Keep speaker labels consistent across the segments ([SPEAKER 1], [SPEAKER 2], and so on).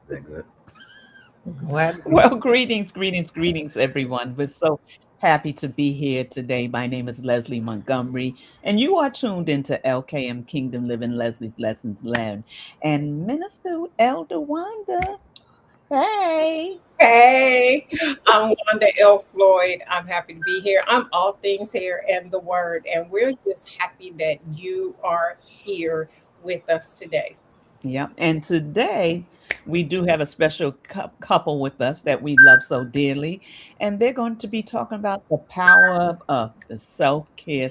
[SPEAKER 1] That good.
[SPEAKER 2] Well, greetings, everyone. We're so happy to be here today. My name is Leslie Montgomery, and you are tuned into LKM Kingdom Living Leslie's Lessons Learned. And Minister Elder Wanda, hey.
[SPEAKER 3] Hey, I'm Wanda L. Floyd. I'm happy to be here. I'm all things here and the word, and we're just happy that you are here with us today.
[SPEAKER 2] Yep. And today we do have a special couple with us that we love so dearly, and they're going to be talking about the power of the self-care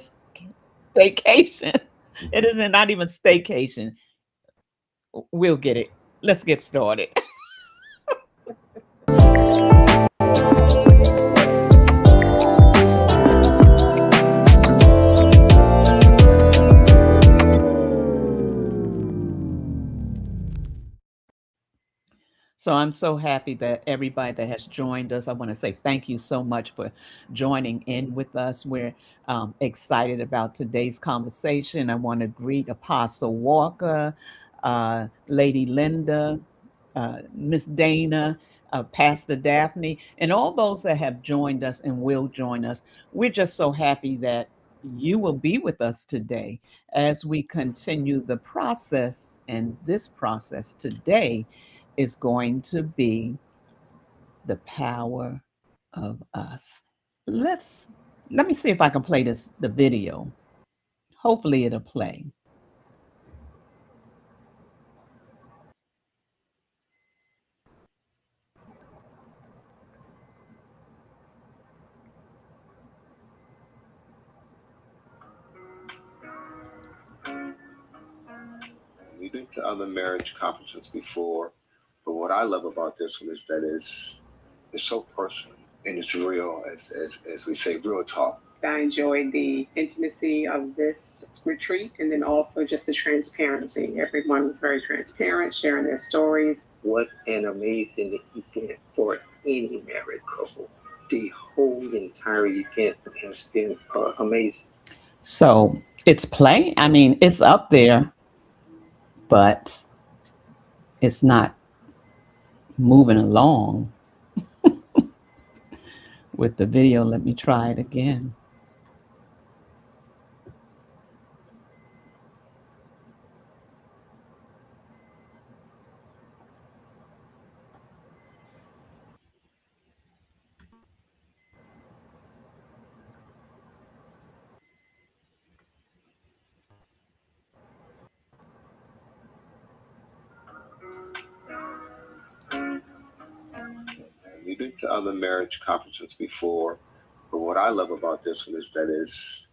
[SPEAKER 2] staycation. It isn't not even staycation. We'll get it. Let's get started. So I'm so happy that everybody that has joined us, I want to say thank you so much for joining in with us. We're excited about today's conversation. I want to greet Apostle Walker, Lady Linda, Miss Dana, Pastor Daphne, and all those that have joined us and will join us. We're just so happy that you will be with us today as we continue the process. And this process today is going to be the power of us. Let's let me see if I can play the video. Hopefully it'll play.
[SPEAKER 1] We've been to other marriage conferences before, but what I love about this one is that it's so personal and it's real, as we say, real talk.
[SPEAKER 3] I enjoyed the intimacy of this retreat and then also just the transparency. Everyone was very transparent, sharing their stories.
[SPEAKER 4] What an amazing event for any married couple. The whole entire event has been amazing.
[SPEAKER 2] So it's playing. I mean, it's up there, but it's not moving along with the video. Let me try it again.
[SPEAKER 1] We've been to other marriage conferences before, but what I love about this one is that it's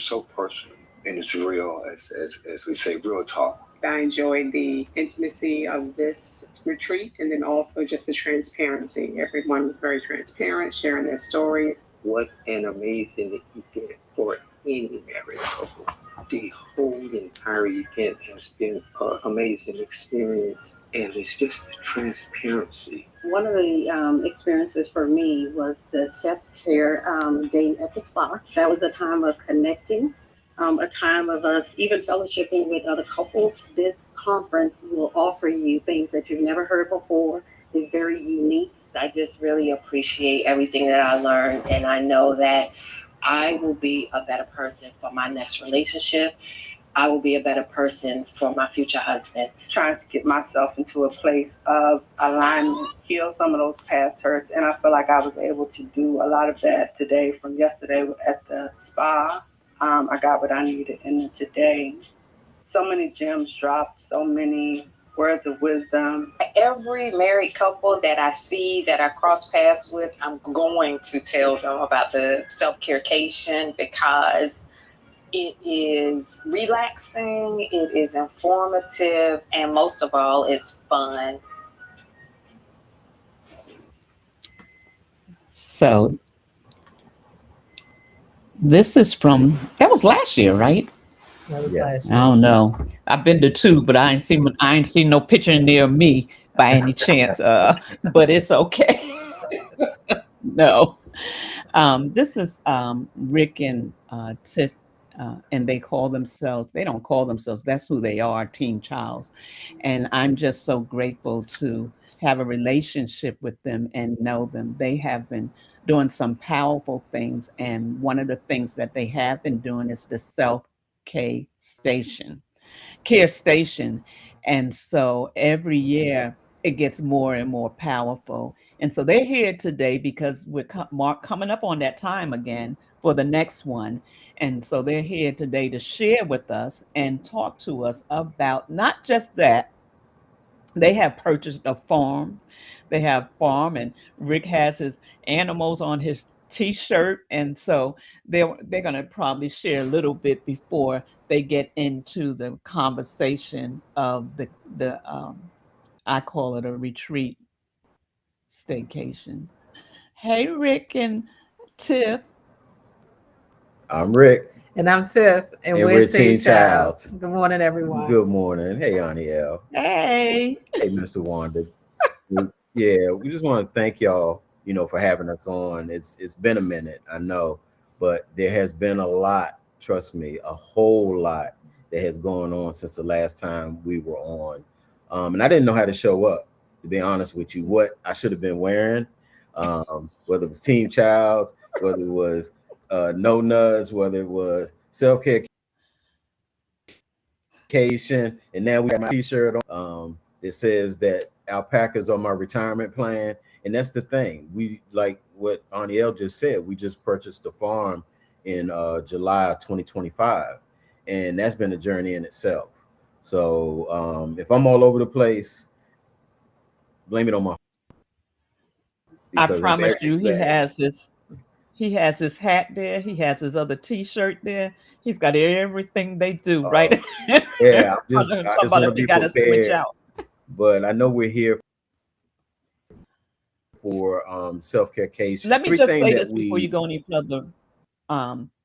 [SPEAKER 1] so personal and it's real, as we say, real talk.
[SPEAKER 3] I enjoyed the intimacy of this retreat and then also just the transparency. Everyone was very transparent, sharing their stories.
[SPEAKER 4] What an amazing event for any married couple. The whole entire event has been an amazing experience, and it's just the transparency.
[SPEAKER 5] One of the experiences for me was the self-care day at the spa. That was a time of connecting, a time of us even fellowshipping with other couples. This conference will offer you things that you've never heard before. It's very unique.
[SPEAKER 6] I just really appreciate everything that I learned, and I know that I will be a better person for my next relationship. I will be a better person for my future husband.
[SPEAKER 7] Trying to get myself into a place of alignment, heal some of those past hurts, and I feel like I was able to do a lot of that today. From yesterday at the spa, I got what I needed, and then today, so many gems dropped, so many words of wisdom.
[SPEAKER 6] Every married couple that I see, that I cross paths with, I'm going to tell them about the SelfCareCation because it is relaxing, it is informative, and most of all, it's fun.
[SPEAKER 2] So this is from that was last year, right?
[SPEAKER 1] Yes.
[SPEAKER 2] I don't know. I've been to two, but I ain't seen no picture near me by any chance. But it's okay. No. This is Rick and Tiff, and they don't call themselves, that's who they are, Team Childs. And I'm just so grateful to have a relationship with them and know them. They have been doing some powerful things. And one of the things that they have been doing is the care station. And so every year it gets more and more powerful. And so they're here today because we're coming up on that time again for the next one. And so they're here today to share with us and talk to us about not just that. They have purchased a farm. They have farm, and Rick has his animals on his T-shirt, and so they're going to probably share a little bit before they get into the conversation of the I call it a retreat staycation. Hey, Rick and Tiff.
[SPEAKER 8] I'm Rick.
[SPEAKER 9] And I'm Tiff, and we're Team Childs. Good morning, everyone.
[SPEAKER 8] Good morning. Hey, Aniel.
[SPEAKER 2] Hey.
[SPEAKER 8] Hey, Mr. Wanda. Yeah, we just want to thank y'all, for having us on. It's been a minute, I know, but there has been a lot, trust me, a whole lot that has gone on since the last time we were on. And I didn't know how to show up, to be honest with you, what I should have been wearing, whether it was Team Childs, whether it was No Nuts, whether it was self-care Cation, and now we got my T-shirt on that says that alpacas are my retirement plan. And that's the thing. We, like what Aniel just said, we just purchased the farm in July of 2025, and that's been a journey in itself. So if I'm all over the place, blame it on my.
[SPEAKER 2] I promise you, he has his hat there. He has his other T-shirt there. He's got everything they do right.
[SPEAKER 8] Yeah, I just want to be prepared.
[SPEAKER 2] Out.
[SPEAKER 8] But I know we're here for SelfCareCation.
[SPEAKER 2] Let me just say this before you go any further.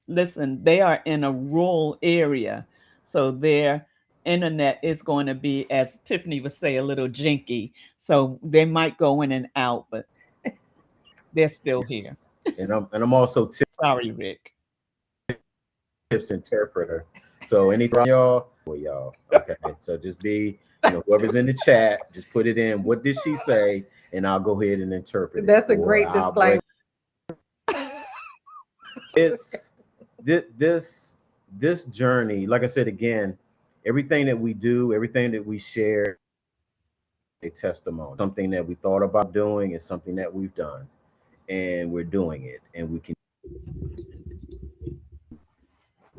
[SPEAKER 2] Listen, they are in a rural area, so their internet is going to be, as Tiffany would say, a little jinky. So they might go in and out, but they're still here.
[SPEAKER 8] And I'm also
[SPEAKER 2] sorry, Rick.
[SPEAKER 8] Tips interpreter. So anything y'all, okay. So just be, whoever's in the chat, just put it in. What did she say? And I'll go ahead and interpret.
[SPEAKER 9] That's a great disclaimer.
[SPEAKER 8] It's this journey. Like I said again, everything that we do, everything that we share, a testimony. Something that we thought about doing is something that we've done, and we're doing it, and we can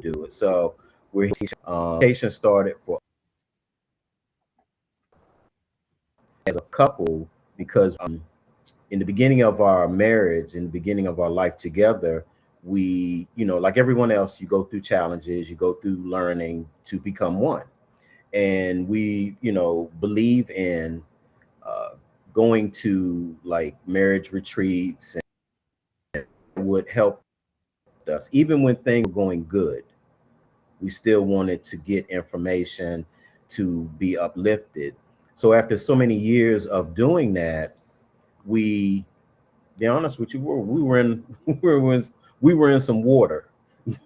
[SPEAKER 8] do it. So we're patient started for as a couple because in the beginning of our marriage, in the beginning of our life together, we, like everyone else, you go through challenges, you go through learning to become one. And we, believe in going to like marriage retreats, and would help us. Even when things were going good, we still wanted to get information to be uplifted. So after so many years of doing that, we, to be honest with you, we were in some water,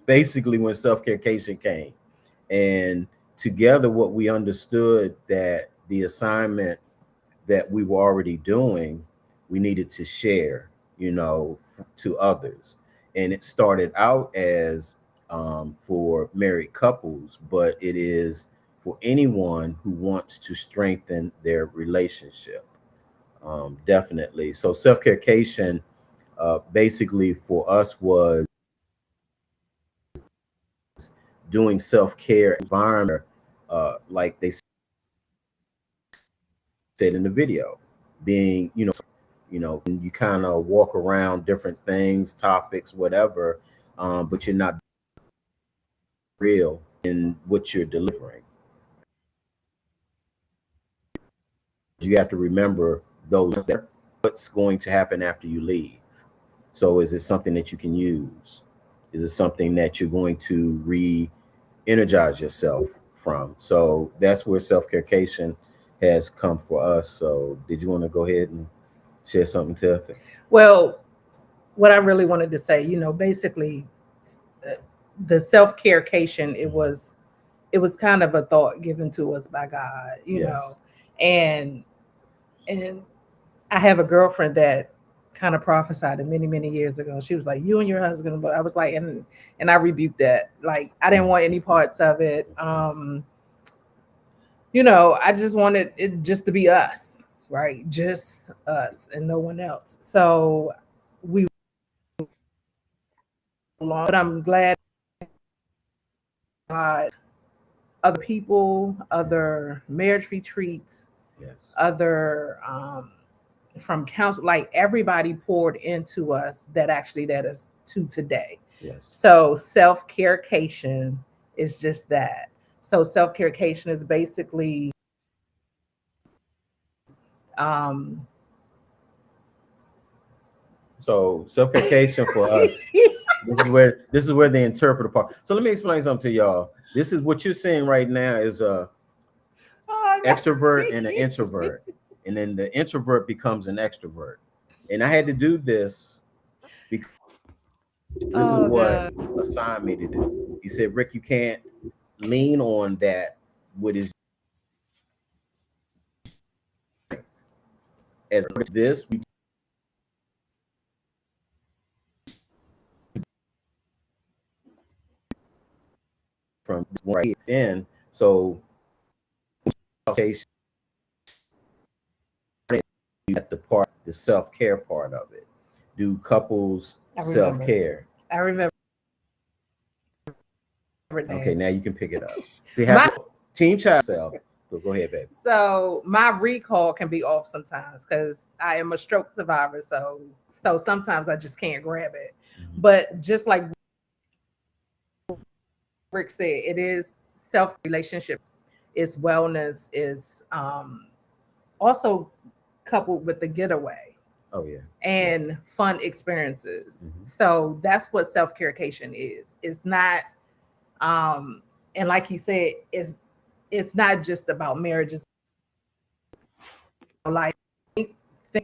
[SPEAKER 8] basically, when SelfCareCation came. And together, what we understood that the assignment that we were already doing, we needed to share, to others. And it started out as for married couples, but it is for anyone who wants to strengthen their relationship. Definitely. So SelfCareCation basically for us was doing self-care environment, like they said in the video, being, and you kind of walk around different things, topics, whatever, but you're not real in what you're delivering. You have to remember what's going to happen after you leave. So is it something that you can use? Is it something that you're going to re-energize yourself from? So that's where SelfCareCation has come for us. So did you want to go ahead and share something, Tiff?
[SPEAKER 9] Well, what I really wanted to say, basically the SelfCareCation, it was kind of a thought given to us by God,
[SPEAKER 8] Yes.
[SPEAKER 9] and I have a girlfriend that kind of prophesied it many, many years ago. She was like, "You and your husband," but I was like, and I rebuked that. Like, I didn't want any parts of it. You know, I just wanted it just to be us, right? Just us and no one else. So we, but I'm glad God, other people, other marriage retreats,
[SPEAKER 8] Yes.
[SPEAKER 9] other from counsel, like everybody poured into us that actually led us to today.
[SPEAKER 8] Yes.
[SPEAKER 9] So SelfCareCation is just that. So SelfCareCation is basically
[SPEAKER 8] so SelfCareCation for us, this is where the interpreter part. So let me explain something to y'all. This is what you're seeing right now is a extrovert and an introvert, and then the introvert becomes an extrovert. And I had to do this because this is what assigned me to do. He said, Rick, you can't lean on that what is as this we from right in. So at the part, the self-care part of it. Do couples self-care?
[SPEAKER 9] I remember.
[SPEAKER 8] Okay, now you can pick it up. See, have team child self. Go ahead, baby.
[SPEAKER 9] So my recall can be off sometimes because I am a stroke survivor. So sometimes I just can't grab it. But just like Rick said, it is self-relationship, is wellness, is also coupled with the getaway.
[SPEAKER 8] Oh yeah.
[SPEAKER 9] And fun experiences. So that's what SelfCareCation is. It's not and like he said, it's not just about marriages. Like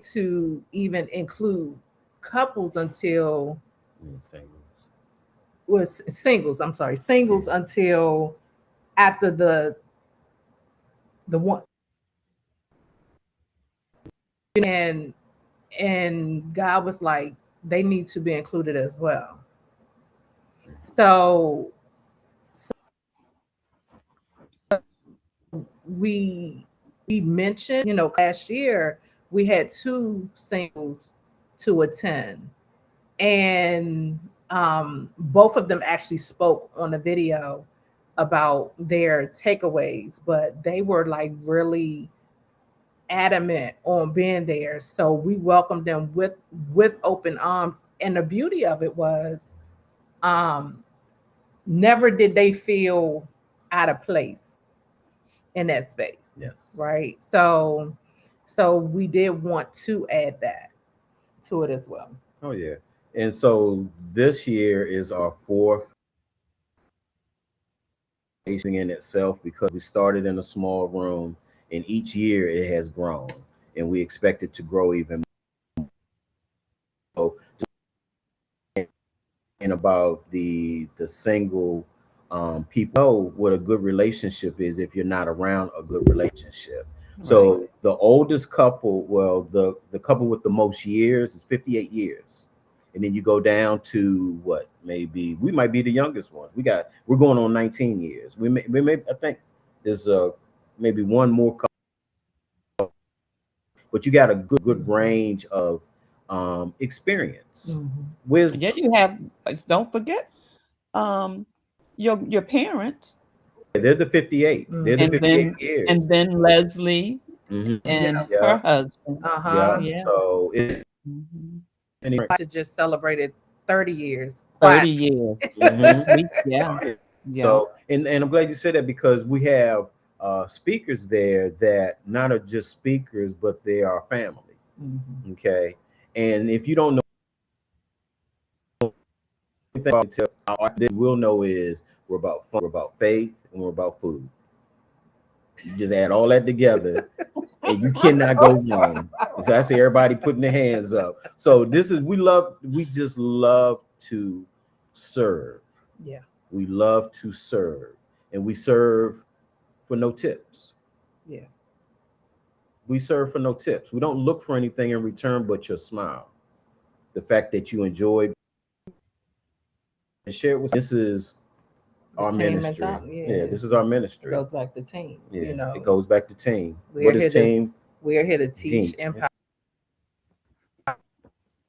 [SPEAKER 9] to even include couples until singles. I'm sorry, singles until after the one. And God was like, they need to be included as well. So we mentioned, you know, last year we had 2 singles to attend, and both of them actually spoke on the video about their takeaways, but they were like really adamant on being there. So we welcomed them with open arms, and the beauty of it was never did they feel out of place in that space.
[SPEAKER 8] Yes.
[SPEAKER 9] Right. So we did want to add that to it as well.
[SPEAKER 8] Oh yeah. And so this year is our 4th in itself, because we started in a small room, and each year it has grown, and we expect it to grow even more. So, and about the single people know what a good relationship is if you're not around a good relationship. So the oldest couple, well, the couple with the most years is 58 years. And then you go down to what, maybe we might be the youngest ones. We're going on 19 years. We may I think there's maybe one more couple, but you got a good range of experience. Wisdom.
[SPEAKER 2] Yeah, you have, don't forget your parents.
[SPEAKER 8] They're the 58. They're the 58 years.
[SPEAKER 2] And then Leslie and her husband.
[SPEAKER 8] Yeah. So
[SPEAKER 9] to just celebrated 30 years.
[SPEAKER 2] 30 years. Yeah.
[SPEAKER 8] So and I'm glad you said that, because we have speakers there that not are just speakers, but they are family. Okay. And if you don't know, what we'll know is we're about fun, we're about faith, and we're about food. You just add all that together and you cannot go wrong. So I see everybody putting their hands up. So we just love to serve.
[SPEAKER 9] Yeah.
[SPEAKER 8] We love to serve, and we serve for no tips.
[SPEAKER 9] Yeah.
[SPEAKER 8] We serve for no tips. We don't look for anything in return but your smile. The fact that you enjoyed and shared with. This is our
[SPEAKER 9] team
[SPEAKER 8] ministry.
[SPEAKER 9] mentality,
[SPEAKER 8] Yeah, this is our
[SPEAKER 9] It
[SPEAKER 8] ministry.
[SPEAKER 9] goes back to team.
[SPEAKER 8] Yeah,
[SPEAKER 9] You know,
[SPEAKER 8] it goes back to team.
[SPEAKER 9] we're
[SPEAKER 8] What
[SPEAKER 9] here
[SPEAKER 8] is
[SPEAKER 9] to
[SPEAKER 8] team?
[SPEAKER 9] we're here to teach,
[SPEAKER 8] Team.
[SPEAKER 9] empower,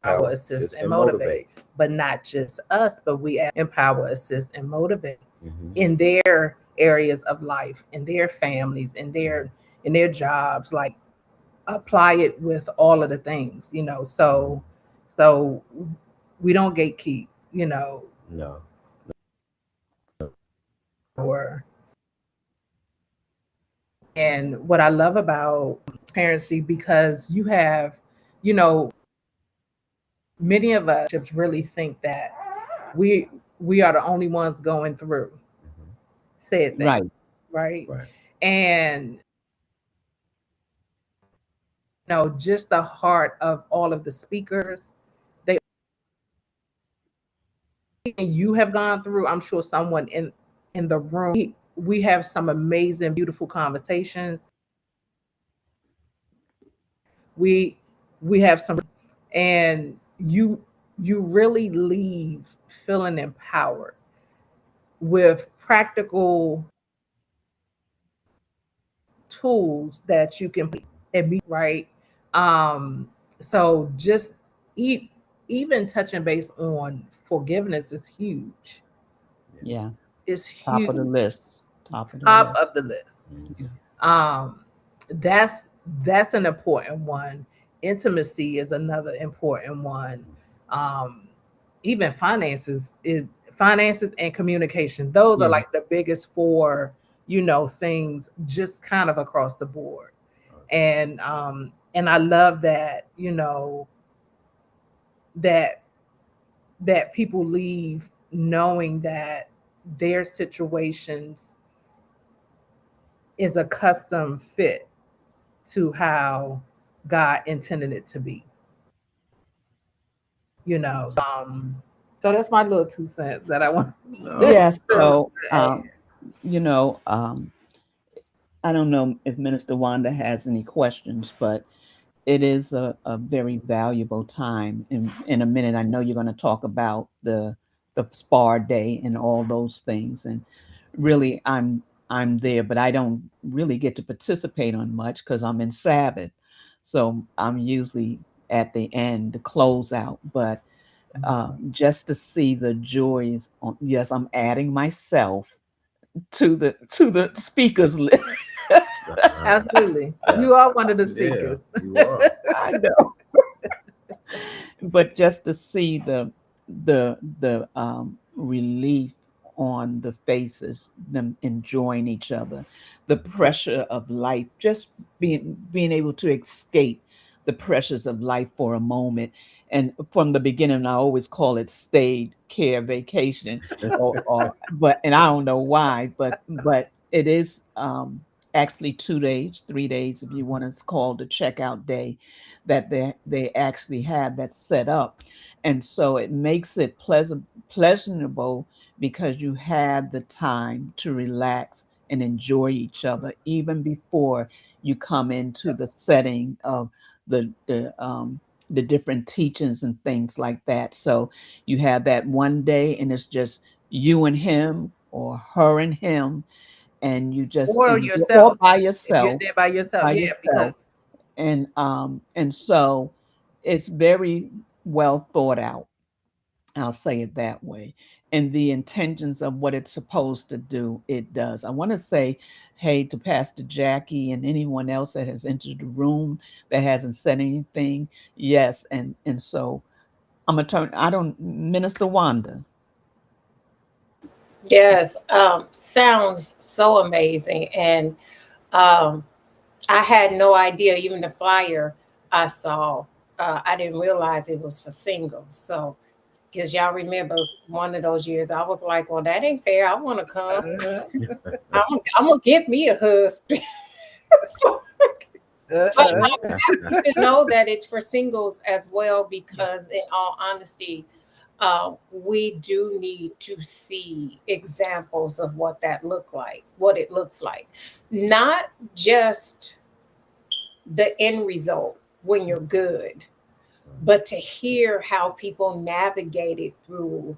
[SPEAKER 8] Power,
[SPEAKER 9] assist, and motivate. But not just us, but we empower, assist, and motivate in their areas of life, in their families, in their jobs. Like, apply it with all of the things, you know. So we don't gatekeep, you know.
[SPEAKER 8] No.
[SPEAKER 9] Or and what I love about transparency, because you have, you know, many of us really think that we are the only ones going through said thing,
[SPEAKER 2] Right.
[SPEAKER 9] right? And you know, just the heart of all of the speakers, they you have gone through. I'm sure someone in the room. We have some amazing, beautiful conversations. We have some, and you really leave feeling empowered with practical tools that you can be right. So just even touching base on forgiveness is huge.
[SPEAKER 2] Yeah.
[SPEAKER 9] It's
[SPEAKER 2] Top
[SPEAKER 9] huge.
[SPEAKER 2] of the list. Top of the
[SPEAKER 9] Top
[SPEAKER 2] list.
[SPEAKER 9] of the list.
[SPEAKER 2] Yeah.
[SPEAKER 9] That's an important one. Intimacy is another important one. Even finances and communication. Those are
[SPEAKER 2] Yeah.
[SPEAKER 9] like the biggest four, you know, things just kind of across the board. And I love that, you know, that people leave knowing that their situations is a custom fit to how God intended it to be. You know, so that's my little 2 cents that I want.
[SPEAKER 2] Yes. So,
[SPEAKER 9] add.
[SPEAKER 2] you know, I don't know if Minister Wanda has any questions, but it is a very valuable time. In a minute, I know you're going to talk about the SPAR day and all those things. And really, I'm there, but I don't really get to participate on much because I'm in Sabbath. So I'm usually at the end, the closeout. But just to see the joys on, yes, I'm adding myself to the speakers list.
[SPEAKER 9] Absolutely.
[SPEAKER 8] Yes.
[SPEAKER 9] You are one of the speakers.
[SPEAKER 8] Yeah, you are.
[SPEAKER 2] I know. But just to see the relief on the faces, them enjoying each other, the pressure of life, just being able to escape the pressures of life for a moment. And from the beginning, I always call it stayed care vacation, or but and I don't know why, but it is actually 2 days, 3 days, if you want to call the checkout day, that they actually have that set up. And so it makes it pleasurable because you have the time to relax and enjoy each other even before you come into the setting of the different teachings and things like that. So you have that one day and it's just you and him or her and him, and you just
[SPEAKER 9] Or
[SPEAKER 2] enjoy, or
[SPEAKER 9] yourself.
[SPEAKER 2] by
[SPEAKER 9] If you're
[SPEAKER 2] yourself,
[SPEAKER 9] there by yourself, yeah, because
[SPEAKER 2] and so it's very well thought out. I'll say it that way. And the intentions of what it's supposed to do, it does. I want to say, hey, to Pastor Jackie and anyone else that has entered the room that hasn't said anything. Yes, and so I'm gonna turn. I don't, Minister Wanda.
[SPEAKER 3] Yes, sounds so amazing. And um, I had no idea, even the flyer I saw, I didn't realize it was for singles. So, because y'all remember one of those years, I was like, well, that ain't fair. I want to come. I'm going to get me a husband. So, but I'm happy to know that it's for singles as well, because in all honesty, we do need to see examples of what it looks like, not just the end result when you're good, but to hear how people navigated through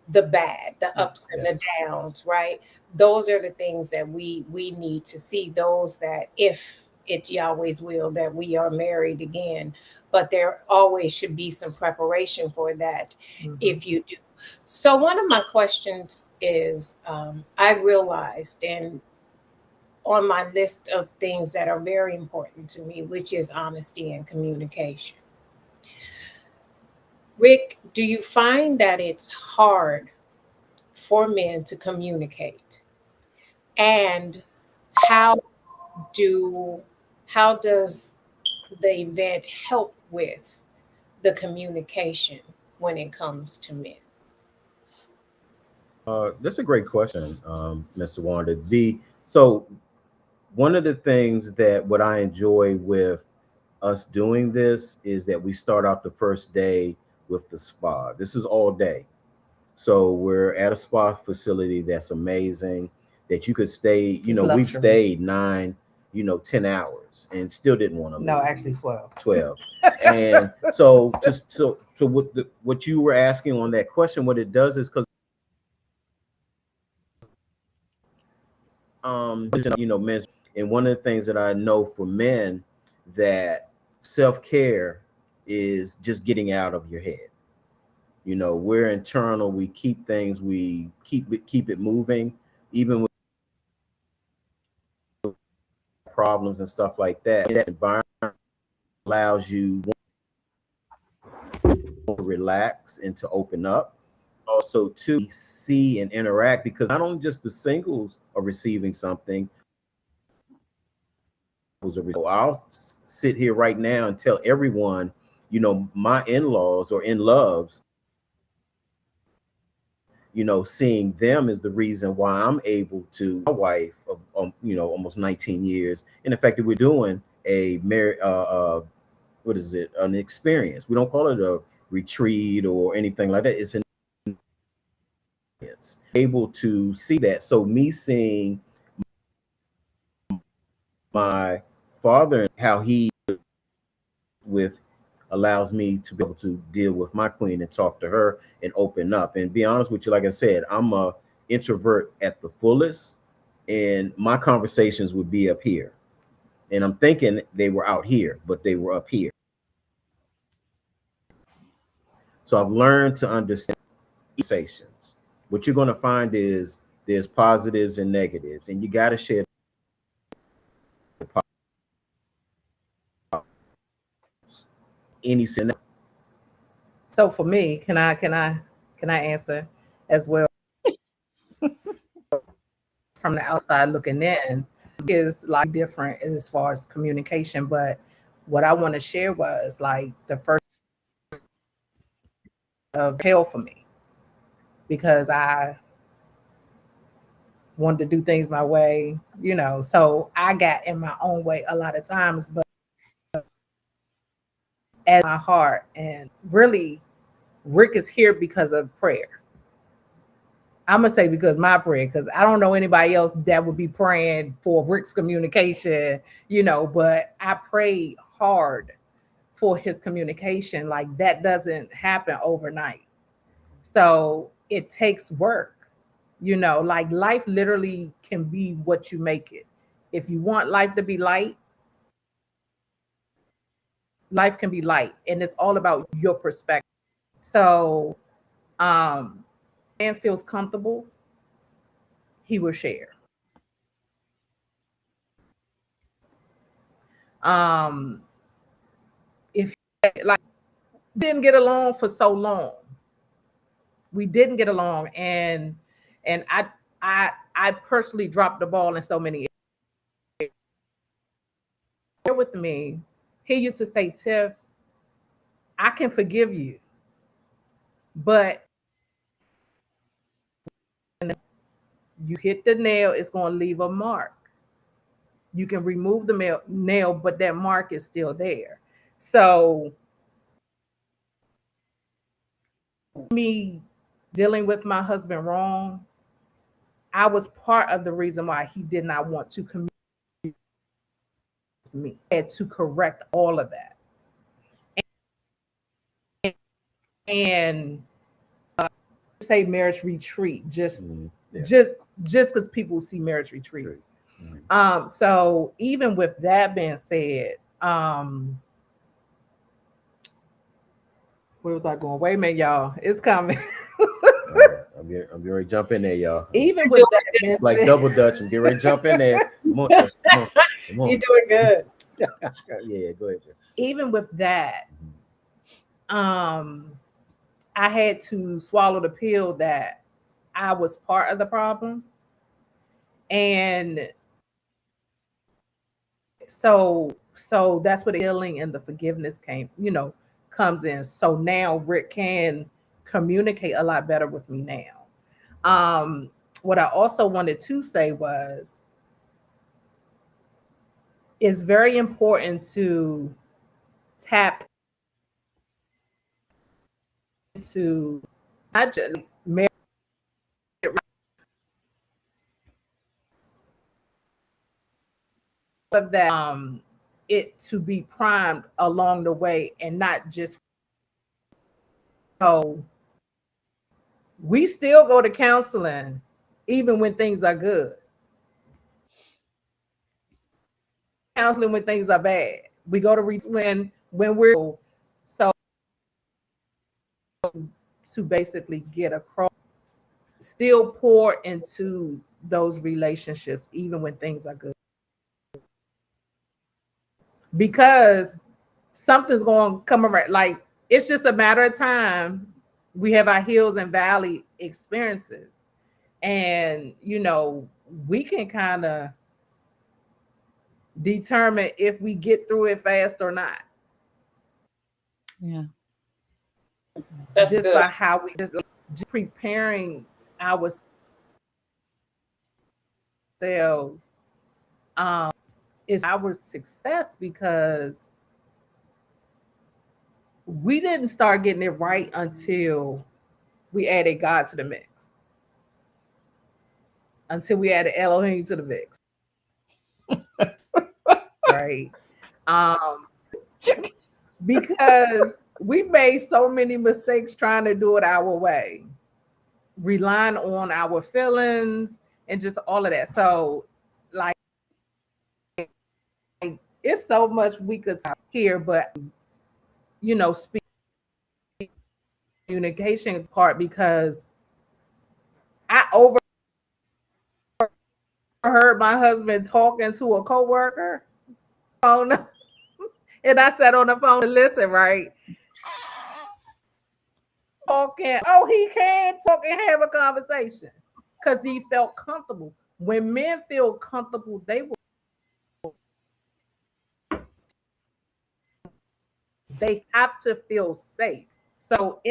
[SPEAKER 3] the bad, the ups and the downs, right? Those are the things that we need to see. Those that, if it's Yahweh's will that we are married again, but there always should be some preparation for that if you do. So one of my questions is, I realized, and on my list of things that are very important to me, which is honesty and communication. Rick, do you find that it's hard for men to communicate? And how does the event help with the communication when it comes to men?
[SPEAKER 8] That's a great question, Mr. Wanda. So one of the things that what I enjoy with us doing this is that we start off the first day with the spa. This is all day. So we're at a spa facility that's amazing, that you could stay, we've stayed 9, 10 hours and still didn't want to leave.
[SPEAKER 9] No, actually 12.
[SPEAKER 8] 12. And so what you were asking on that question, what it does is because men, and one of the things that I know for men, that self-care is just getting out of your head. We're internal, we keep things, we keep it moving, even with problems and stuff like that. That environment allows you to relax and to open up. Also to see and interact, because not only just the singles are receiving something. I'll sit here right now and tell everyone, my in-laws or in-loves, seeing them is the reason why I'm able to, my wife of almost 19 years. And in fact, that we're doing a what is it? An experience. We don't call it a retreat or anything like that. It's an experience. Able to see that. So me seeing my father and how he allows me to be able to deal with my queen and talk to her and open up. And be honest with you, like I said, I'm a introvert at the fullest, and my conversations would be up here. And I'm thinking they were out here, but they were up here. So I've learned to understand conversations. What you're going to find is there's positives and negatives, and you got to share any scenario.
[SPEAKER 9] So for me, can I answer as well? From the outside looking in, is like different as far as communication, but what I want to share was like the first of hell for me, because I wanted to do things my way, so I got in my own way a lot of times, but as my heart, and really Rick is here because of prayer. I'm gonna say because my prayer, because I don't know anybody else that would be praying for Rick's communication, but I prayed hard for his communication. Like that doesn't happen overnight. So it takes work, like life literally can be what you make it. If you want life to be light, life can be light, and it's all about your perspective. So man feels comfortable, he will share. If like didn't get along for so long, we didn't get along, and I personally dropped the ball in so many areas. With me, he used to say, Tiff, I can forgive you, but you hit the nail, it's going to leave a mark. You can remove the nail, but that mark is still there. So me dealing with my husband wrong, I was part of the reason why he did not want to communicate with me. I had to correct all of that. And say marriage retreat, just because people see marriage retreats. So even with that being said, where was I going? Wait a minute, y'all. It's coming.
[SPEAKER 8] I'm getting ready to jump in there, y'all.
[SPEAKER 9] Even with that being
[SPEAKER 8] It's like
[SPEAKER 9] said,
[SPEAKER 8] double Dutch. I'm getting ready to jump in there. Come on, come on, come on.
[SPEAKER 3] You're doing good.
[SPEAKER 8] Yeah, go ahead.
[SPEAKER 9] even with that, I had to swallow the pill that I was part of the problem. And so that's where the healing and the forgiveness comes in. So now Rick can communicate a lot better with me now. What I also wanted to say was it's very important to tap into not just marriage of that, it to be primed along the way and not just so we still go to counseling even when things are good. Counseling when things are bad. We go to when we're so to basically get across, still pour into those relationships even when things are good. Because something's going to come around. Like it's just a matter of time. We have our hills and valley experiences. And, we can kind of determine if we get through it fast or not.
[SPEAKER 2] Yeah.
[SPEAKER 3] That's
[SPEAKER 9] just
[SPEAKER 3] good.
[SPEAKER 9] by how we just preparing ourselves is our success, because we didn't start getting it right until we added God to the mix, until we added Elohim to the mix. Right. Because we made so many mistakes trying to do it our way, relying on our feelings and just all of that. So like it's so much we could talk here, but speak communication part, because I overheard my husband talking to a coworker phone, and I sat on the phone to listen, right? Talking, he can talk and have a conversation because he felt comfortable. When men feel comfortable, they have to feel safe. So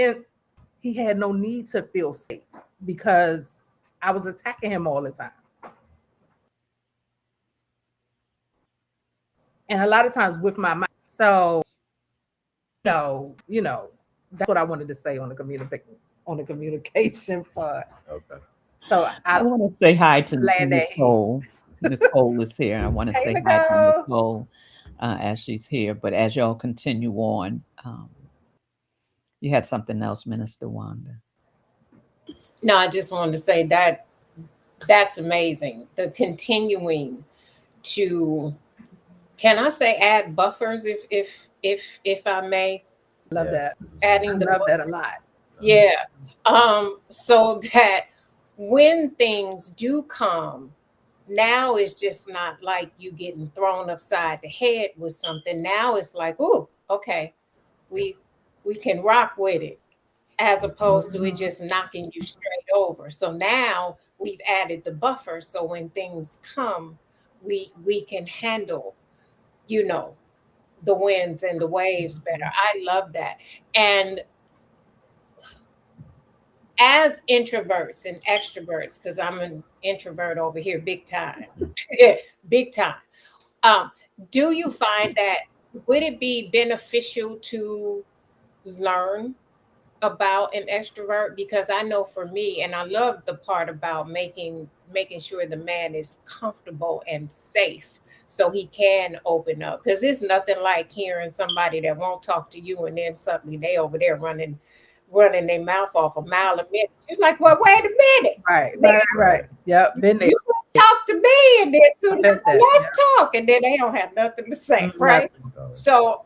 [SPEAKER 9] he had no need to feel safe because I was attacking him all the time. And a lot of times with my mind. So, that's what I wanted to say on the communication part.
[SPEAKER 8] Okay.
[SPEAKER 9] So
[SPEAKER 2] I want to say hi to
[SPEAKER 9] glad that
[SPEAKER 2] Nicole. Nicole is here. I want to
[SPEAKER 9] Hey,
[SPEAKER 2] say hi to
[SPEAKER 9] Nicole.
[SPEAKER 2] Nicole as she's here. But as y'all continue on, you had something else, Minister Wanda.
[SPEAKER 3] No, I just wanted to say that that's amazing. The continuing to, can I say, add buffers if I may?
[SPEAKER 9] Love
[SPEAKER 8] Yes.
[SPEAKER 9] that.
[SPEAKER 3] Adding the
[SPEAKER 9] Love that a lot.
[SPEAKER 3] Yeah. So that when things do come, now it's just not like you getting thrown upside the head with something. Now it's like, oh, okay, we can rock with it, as opposed to it just knocking you straight over. So now we've added the buffer, so when things come, we can handle, the winds and the waves better. I love that. And as introverts and extroverts, because I'm an introvert over here, big time, big time. Do you find that would it be beneficial to learn about an extrovert? Because I know for me, and I love the part about making sure the man is comfortable and safe so he can open up. Because it's nothing like hearing somebody that won't talk to you and then suddenly they over there running their mouth off a mile a minute. You're like, well, wait a minute.
[SPEAKER 9] Right. Yep, been there.
[SPEAKER 3] You talk to me, and then soon
[SPEAKER 9] Bet that,
[SPEAKER 3] let's talk, and then they don't have nothing to say, right? So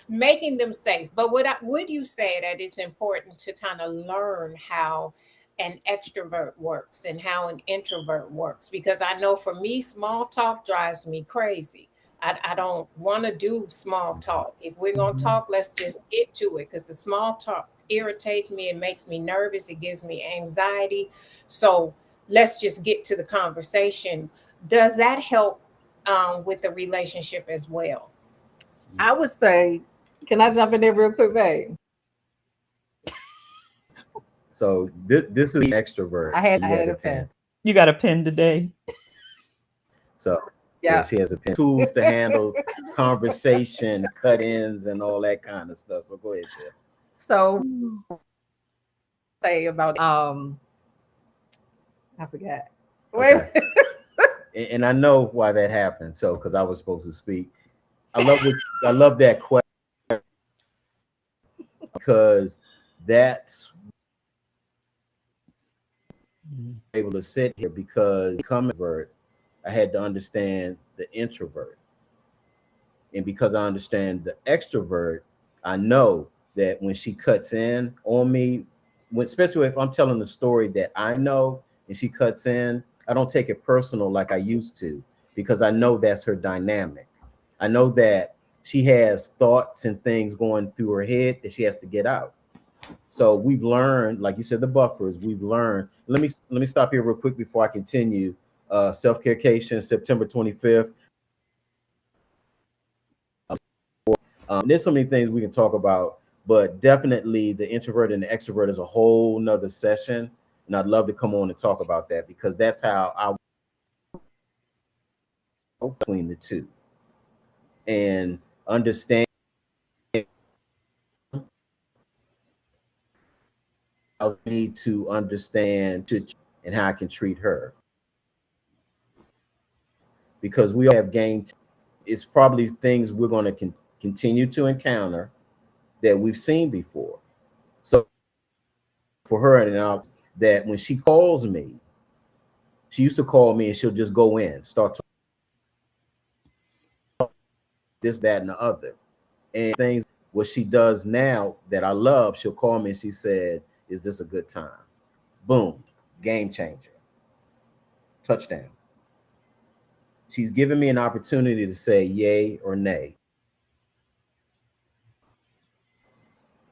[SPEAKER 3] making them safe. But would you say that it's important to kind of learn how an extrovert works and how an introvert works? Because I know for me, small talk drives me crazy. I don't want to do small talk. If we're going to talk, let's just get to it, because the small talk irritates me. It makes me nervous. It gives me anxiety. So let's just get to the conversation. Does that help with the relationship as well?
[SPEAKER 9] I would say, can I jump in there real quick, babe?
[SPEAKER 8] So this is the extrovert.
[SPEAKER 9] I had a pen.
[SPEAKER 2] You got a pen today?
[SPEAKER 8] So yeah, she has a pen. Tools to handle conversation, cut-ins, and all that kind of stuff. So go ahead, Tim.
[SPEAKER 9] So say about I forgot.
[SPEAKER 8] Okay. And I know why that happened. So because I was supposed to speak. I love that question, because that's able to sit here, because becoming introvert, I had to understand the introvert. And because I understand the extrovert, I know that when she cuts in on me, especially if I'm telling the story that I know and she cuts in, I don't take it personal like I used to, because I know that's her dynamic. I know that she has thoughts and things going through her head that she has to get out. So we've learned, like you said, the buffers, we've learned. Let me stop here real quick before I continue. SelfCareCation, September 25th. There's so many things we can talk about, but definitely the introvert and the extrovert is a whole nother session. And I'd love to come on and talk about that, because that's how I between the two. And understand I need to understand and how I can treat her, because we all have gained. It's probably things we're going to continue to encounter that we've seen before. So for her, and that when she calls me, she used to call me and she'll just go in, start talking this, that, and the other. And things what she does now that I love, she'll call me and she said, "Is this a good time?" Boom, game changer, touchdown. She's given me an opportunity to say yay or nay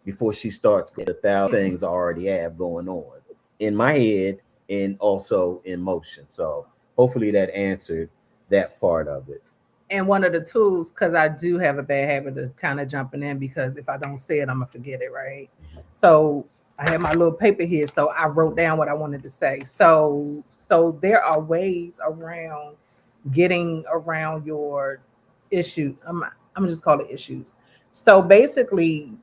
[SPEAKER 8] before she starts the 1,000 things I already have going on in my head and also in motion. So hopefully that answered that part of it.
[SPEAKER 9] And one of the tools, because I do have a bad habit of kind of jumping in, because if I don't say it, I'm gonna forget it, right? So I have my little paper here, so I wrote down what I wanted to say. So there are ways around getting around your issue. I'm gonna just call it issues. So basically,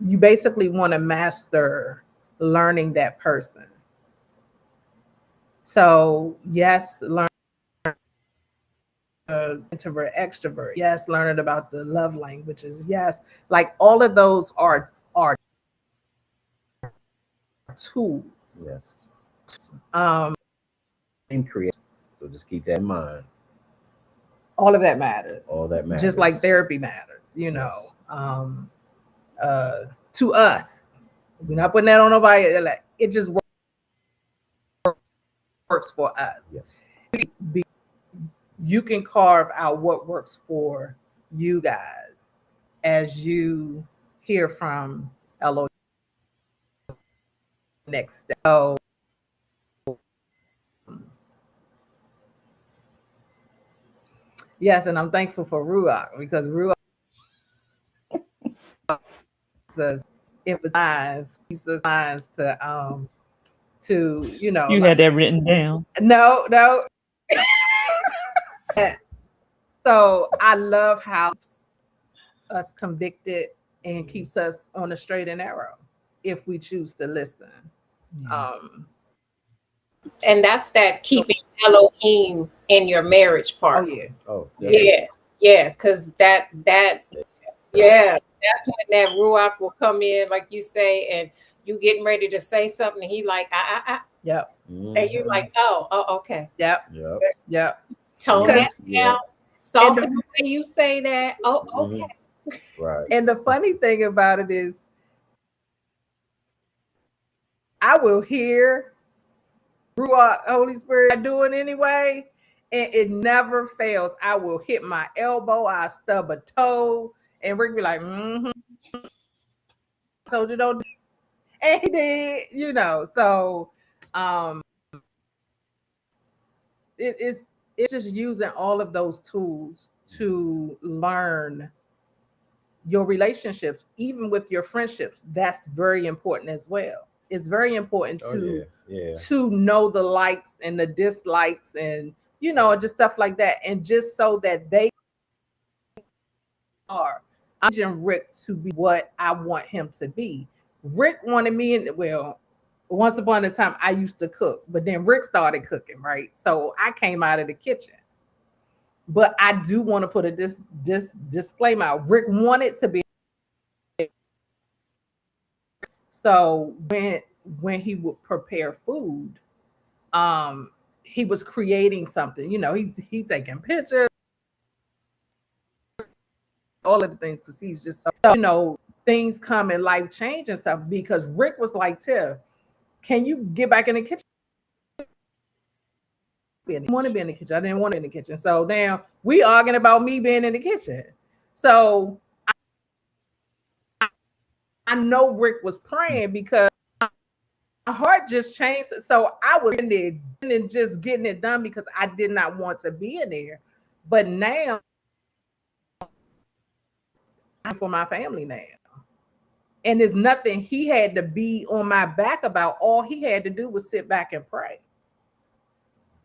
[SPEAKER 9] you want to master learning that person. So yes, learn introvert, extrovert. Yes, learning about the love languages. Yes, like all of those are tools.
[SPEAKER 8] Yes. Increase. So just keep that in mind.
[SPEAKER 9] All of that matters.
[SPEAKER 8] All that matters.
[SPEAKER 9] Just like therapy matters, you know. To us, we're not putting that on nobody. Like, it just works for us. Yes. You can carve out what works for you guys as you hear from LO next step. So yes, and I'm thankful for Ruach, because Ruach does emphasize to you know.
[SPEAKER 2] You had that written down?
[SPEAKER 9] No. So I love how us convicted and keeps us on the straight and narrow. if we choose to listen.
[SPEAKER 2] Yeah.
[SPEAKER 3] And that's that keeping Elohim in your marriage part.
[SPEAKER 9] Oh yeah.
[SPEAKER 8] Oh,
[SPEAKER 3] Yeah, because that yeah, that's when that ruach will come in, like you say, and you getting ready to say something, and he like,
[SPEAKER 9] Yep.
[SPEAKER 3] and you like, oh, okay.
[SPEAKER 9] Yep.
[SPEAKER 8] Yep.
[SPEAKER 9] Yep.
[SPEAKER 3] Tone that down, soften
[SPEAKER 9] And
[SPEAKER 3] the way you say that. Oh, okay.
[SPEAKER 8] Right.
[SPEAKER 9] And the funny thing about it is, I will hear Ruach, Holy Spirit, I do it anyway, and it never fails. I will hit my elbow, I stub a toe, and Rick be like, told you don't, and he did, you know. So it's just using all of those tools to learn your relationships, even with your friendships. That's very important as well. It's very important to know the likes and the dislikes, and you know, just stuff like that, and just so that they are. I'm encouraging Rick to be what I want him to be. Rick wanted me, and well, once upon a time I used to cook, but then Rick started cooking, right? So I came out of the kitchen. But I do want to put this disclaimer out. Rick wanted to be. So when he would prepare food, he was creating something. You know, he taking pictures, all of the things, because he's just so, you know, things come in life change and stuff. Because Rick was like, Tiff, can you get back in the kitchen? I didn't want to be in the kitchen. I didn't want to be in the kitchen. So now we arguing about me being in the kitchen. So I know Rick was praying because my heart just changed. So I was in there and just getting it done because I did not want to be in there. But now I'm for my family now. And there's nothing he had to be on my back about. All he had to do was sit back and pray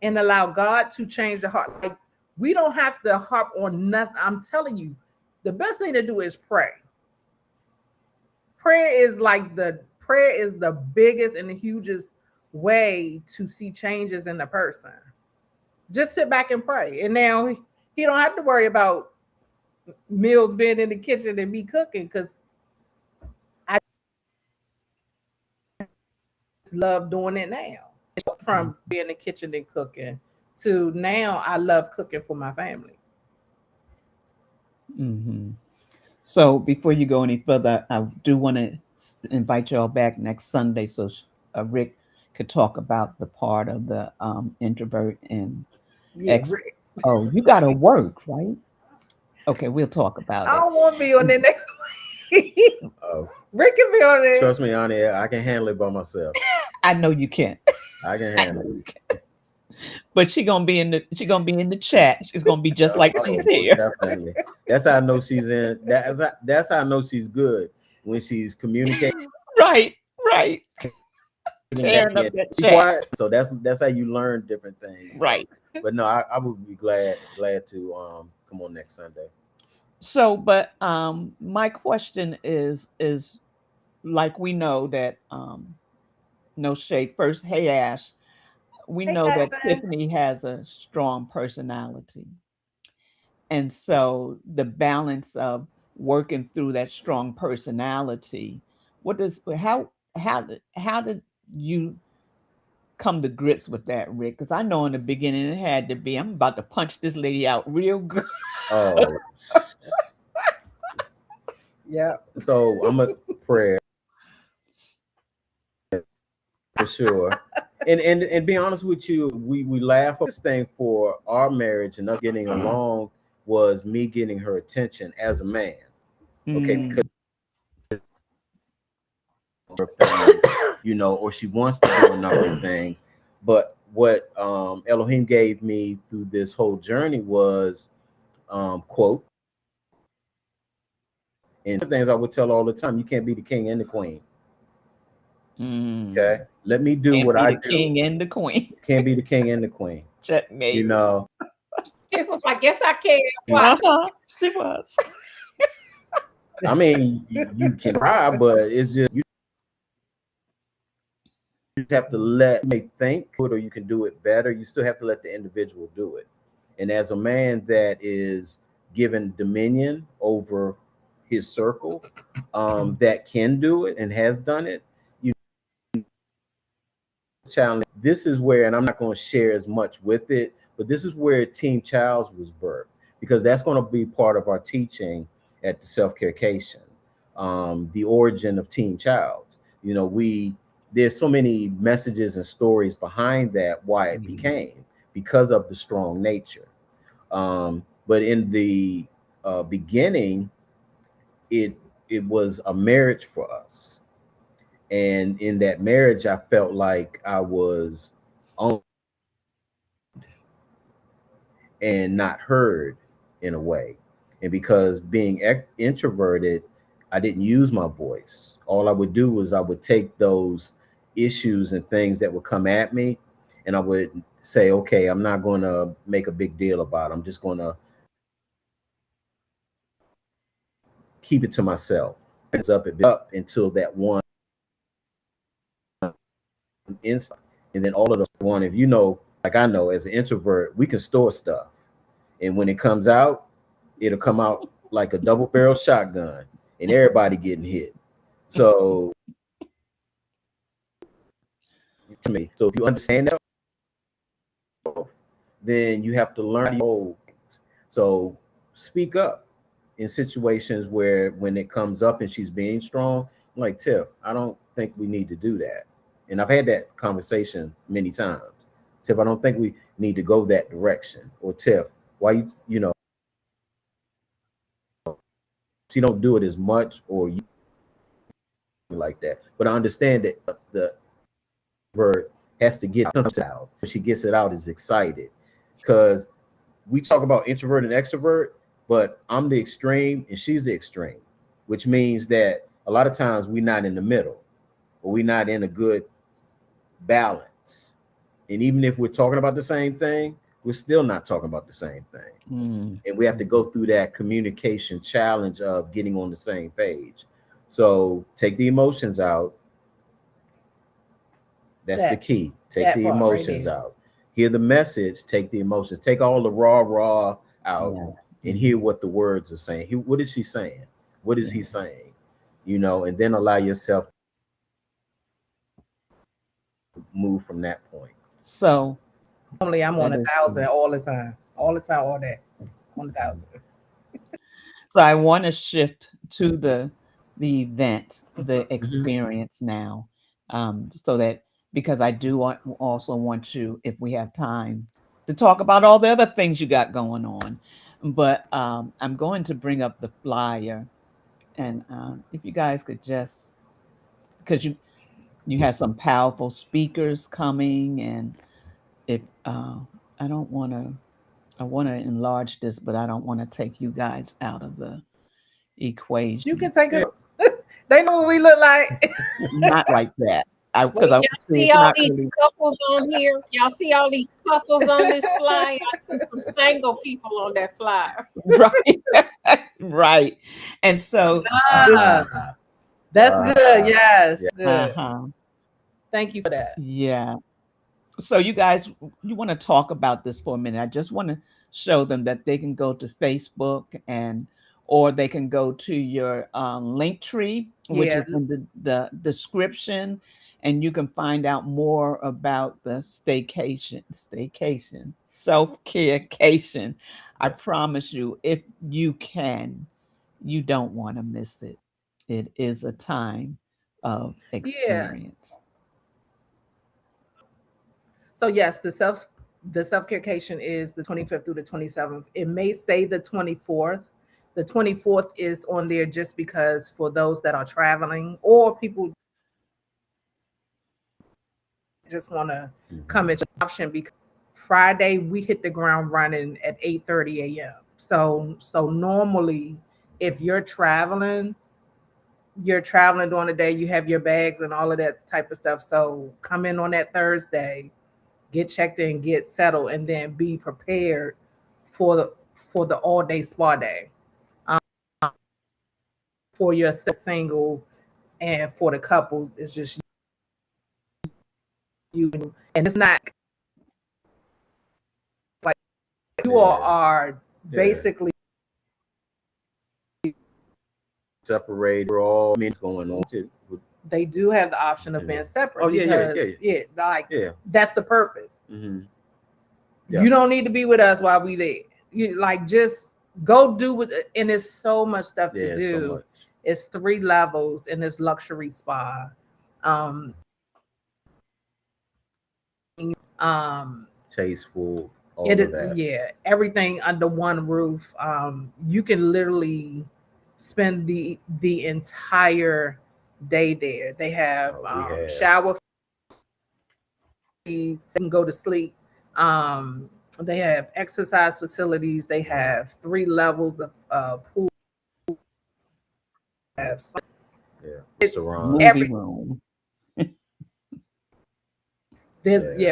[SPEAKER 9] and allow God to change the heart. Like, we don't have to harp on nothing. I'm telling you, the best thing to do is pray. Prayer is the biggest and the hugest way to see changes in the person. Just sit back and pray. And now he don't have to worry about meals being in the kitchen and me cooking, because I love doing it now. From being in the kitchen and cooking to now, I love cooking for my family.
[SPEAKER 2] Mm-hmm. So before you go any further, I do want to invite y'all back next Sunday so Rick could talk about the part of the introvert and
[SPEAKER 9] Rick.
[SPEAKER 2] Oh, you got to work, right? Okay, we'll talk about
[SPEAKER 9] I
[SPEAKER 2] it.
[SPEAKER 9] don't want to be on there next week.
[SPEAKER 8] Oh,
[SPEAKER 9] Rick can be on there.
[SPEAKER 8] trust me, Ani, I can handle it by myself.
[SPEAKER 2] I know you can.
[SPEAKER 8] I can handle it.
[SPEAKER 2] But she's gonna be in the chat. She's gonna be just like she's here.
[SPEAKER 8] Definitely. That's how I know she's in. That's how I know she's good, when she's communicating.
[SPEAKER 2] Right. Tearing up that chat.
[SPEAKER 8] Quiet. So that's how you learn different things.
[SPEAKER 2] Right.
[SPEAKER 8] But no, I would be glad to come on next Sunday.
[SPEAKER 2] So, but my question is like, we know that no shade. First, hey Ash, we know that Tiffany has a strong personality. And so the balance of working through that strong personality, how did you come to grips with that, Rick? Because I know in the beginning it had to be, I'm about to punch this lady out real good.
[SPEAKER 8] Oh.
[SPEAKER 9] Yeah.
[SPEAKER 8] So I'm a prayer for sure. And be honest with you, we laugh at this thing for our marriage and us getting along was me getting her attention as a man. Okay, because you know, or she wants to do a number of things. But what Elohim gave me through this whole journey was quote, and things I would tell all the time: you can't be the king and the queen. Okay, let me do what I do.
[SPEAKER 2] King and the queen.
[SPEAKER 8] Can't be the king and the queen.
[SPEAKER 2] Checkmate.
[SPEAKER 8] You know.
[SPEAKER 3] She was like, "Yes, I can."
[SPEAKER 2] She was.
[SPEAKER 8] I mean, you can try, but it's just have to let, you may think it or you can do it better. You still have to let the individual do it. And as a man that is given dominion over his circle, that can do it and has done it, you challenge. This is where, and I'm not going to share as much with it, but this is where Team Childs was birthed, because that's going to be part of our teaching at the SelfCareCation, the origin of Team Childs. You know, there's so many messages and stories behind that, why it became, because of the strong nature. But in the beginning, it was a marriage for us. And in that marriage, I felt like I was owned and not heard in a way. And because being introverted, I didn't use my voice. All I would do was I would take those issues and things that would come at me, and I would say, okay, I'm not going to make a big deal about it. I'm just going to keep it to myself. It's up until that one insight. And then all of those one, if you know, like I know as an introvert, we can store stuff. And when it comes out, it'll come out like a double barrel shotgun and everybody getting hit. So if you understand that, then you have to learn. So speak up in situations where when it comes up and she's being strong, I'm like, Tiff, I don't think we need to do that. And I've had that conversation many times. Tiff, I don't think we need to go that direction. Or Tiff, why you know, she don't do it as much, or you like that. But I understand that the word has to get out. When she gets it out, is excited, because we talk about introvert and extrovert, but I'm the extreme and she's the extreme, which means that a lot of times we're not in the middle, or we're not in a good balance. And even if we're talking about the same thing, we're still not talking about the same thing. And we have to go through that communication challenge of getting on the same page. So take the emotions out. That's the key. Take the emotions out. Hear the message, take the emotions, take all the raw out, and hear what the words are saying. What is she saying? What is he saying? You know, and then allow yourself to move from that point.
[SPEAKER 2] So
[SPEAKER 9] normally I'm on 1,000 all the time, all day, 1,000.
[SPEAKER 2] So I want to shift to the event, the experience now, so that, because I do also want you, if we have time, to talk about all the other things you got going on. But I'm going to bring up the flyer, and if you guys could just, because you have some powerful speakers coming, and if I don't want to, I want to enlarge this, but I don't want to take you guys out of the equation.
[SPEAKER 9] You can take it. They know what we look like.
[SPEAKER 2] Not like that.
[SPEAKER 3] Wait, y'all see all these couples on here? Y'all see all these couples on this flyer? I see some single people on that flyer.
[SPEAKER 2] Right. Right. And so
[SPEAKER 9] that's good. Yes.
[SPEAKER 2] good.
[SPEAKER 9] Thank you for that.
[SPEAKER 2] Yeah. So you guys, you want to talk about this for a minute. I just want to show them that they can go to Facebook, or they can go to your link tree, which is in the description, and you can find out more about the SelfCareCation, I promise you, if you can, you don't want to miss it. It is a time of experience.
[SPEAKER 9] So yes, the SelfCareCation is the 25th through the 27th. It may say the 24th. The 24th is on there just because for those that are traveling or people just want to come into option, because Friday we hit the ground running at 8:30 a.m. So normally if you're traveling during the day, you have your bags and all of that type of stuff. So come in on that Thursday, get checked in, get settled, and then be prepared for the all-day spa day. For your single and for the couples, it's just you, and it's not like you all are basically
[SPEAKER 8] separated. We're all, I mean, it's going on too.
[SPEAKER 9] They do have the option of being separate.
[SPEAKER 8] Oh, yeah,
[SPEAKER 9] that's the purpose.
[SPEAKER 8] Mm-hmm.
[SPEAKER 9] You don't need to be with us while we there. You like just go do with it. And there's so much stuff to do.
[SPEAKER 8] So much.
[SPEAKER 9] It's 3 levels in this luxury spa.
[SPEAKER 8] Tasteful, all of that.
[SPEAKER 9] Yeah, everything under one roof. You can literally spend the entire day there. They have shower facilities. They can go to sleep. They have exercise facilities. They have 3 levels of pool.
[SPEAKER 8] Restaurant.
[SPEAKER 2] Movie room.
[SPEAKER 9] There's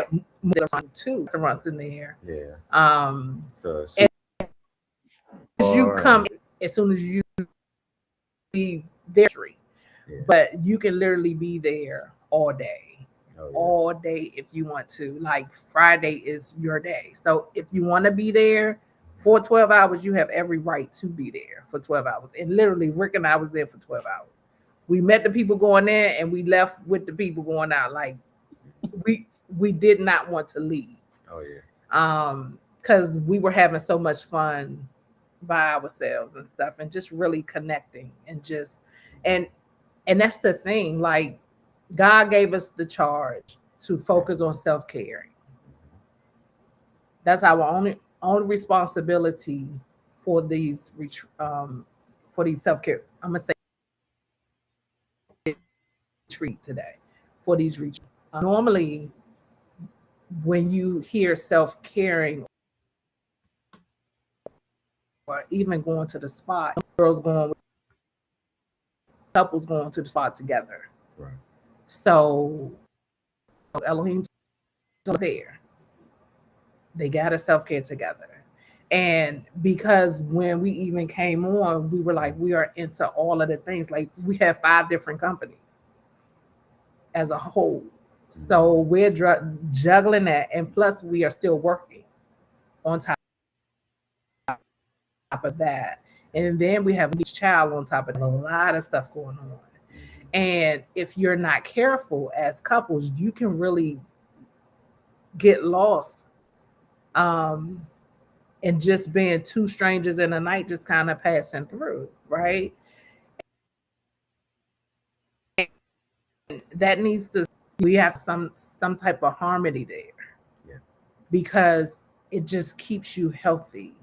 [SPEAKER 9] two restaurants in there.
[SPEAKER 8] So
[SPEAKER 9] as soon as you leave their street, but you can literally be there all day. All day if you want to. Like Friday is your day. So if you want to be there for 12 hours, you have every right to be there for 12 hours. And literally, Rick and I was there for 12 hours. We met the people going in and we left with the people going out. Like we did not want to leave. Because we were having so much fun by ourselves and stuff, and just really connecting, and just and that's the thing. Like God gave us the charge to focus on self-care. That's our only responsibility for these self-care. I'm gonna say retreat today for these retreats. Normally, when you hear self-caring or even going to the spa, couples going to the spa together.
[SPEAKER 8] Right.
[SPEAKER 9] So Elohim's there. They got a self-care together. And because when we even came on, we were like, we are into all of the things. Like we have 5 different companies as a whole. So we're juggling that. And plus we are still working on top of that. And then we have each child on top of a lot of stuff going on. And if you're not careful as couples, you can really get lost. And just being 2 strangers in the night, just kind of passing through, right? And that needs to, we have some type of harmony there, because it just keeps you healthy.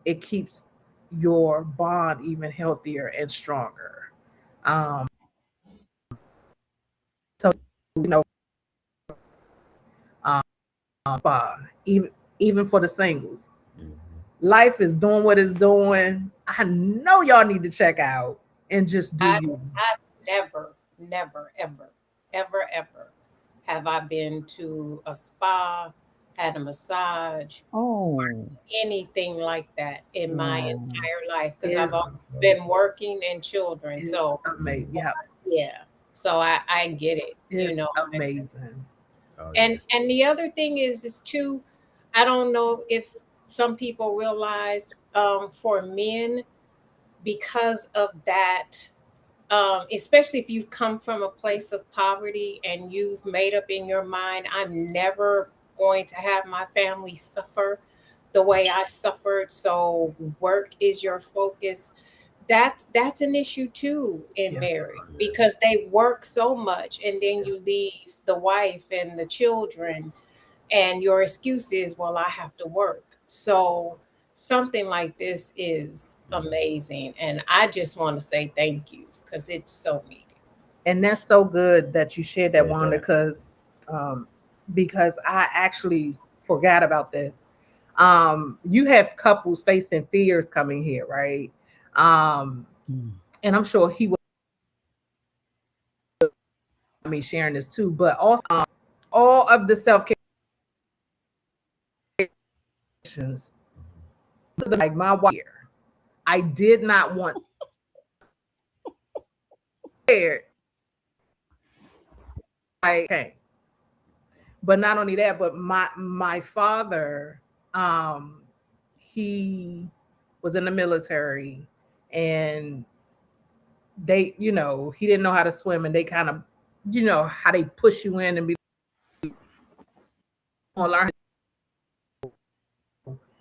[SPEAKER 9] It keeps your bond even healthier and stronger. So even for the singles, life is doing what it's doing. I know y'all need to check out and just do you.
[SPEAKER 3] I never, ever have I been to a spa, had a massage, or anything like that in my entire life, because I've always been working and children. So
[SPEAKER 9] amazing.
[SPEAKER 3] Yeah. So I get it.
[SPEAKER 9] It's amazing.
[SPEAKER 3] And the other thing is too, I don't know if some people realize for men, because of that, especially if you come from a place of poverty and you've made up in your mind, I'm never going to have my family suffer the way I suffered. So work is your focus. That's an issue too in marriage, because they work so much, and then you leave the wife and the children, and your excuse is, well, I have to work. So something like this is amazing, and I just want to say thank you, because it's so needed.
[SPEAKER 9] And that's so good that you shared that, Wanda, because I actually forgot about this. You have couples facing fears coming here, right? And I'm sure he will sharing this too, but also all of the self-care, like my wife, I did not want I came. But not only that, but my father, he was in the military, and they, you know, he didn't know how to swim, and they kind of, you know, how they push you in and be learn.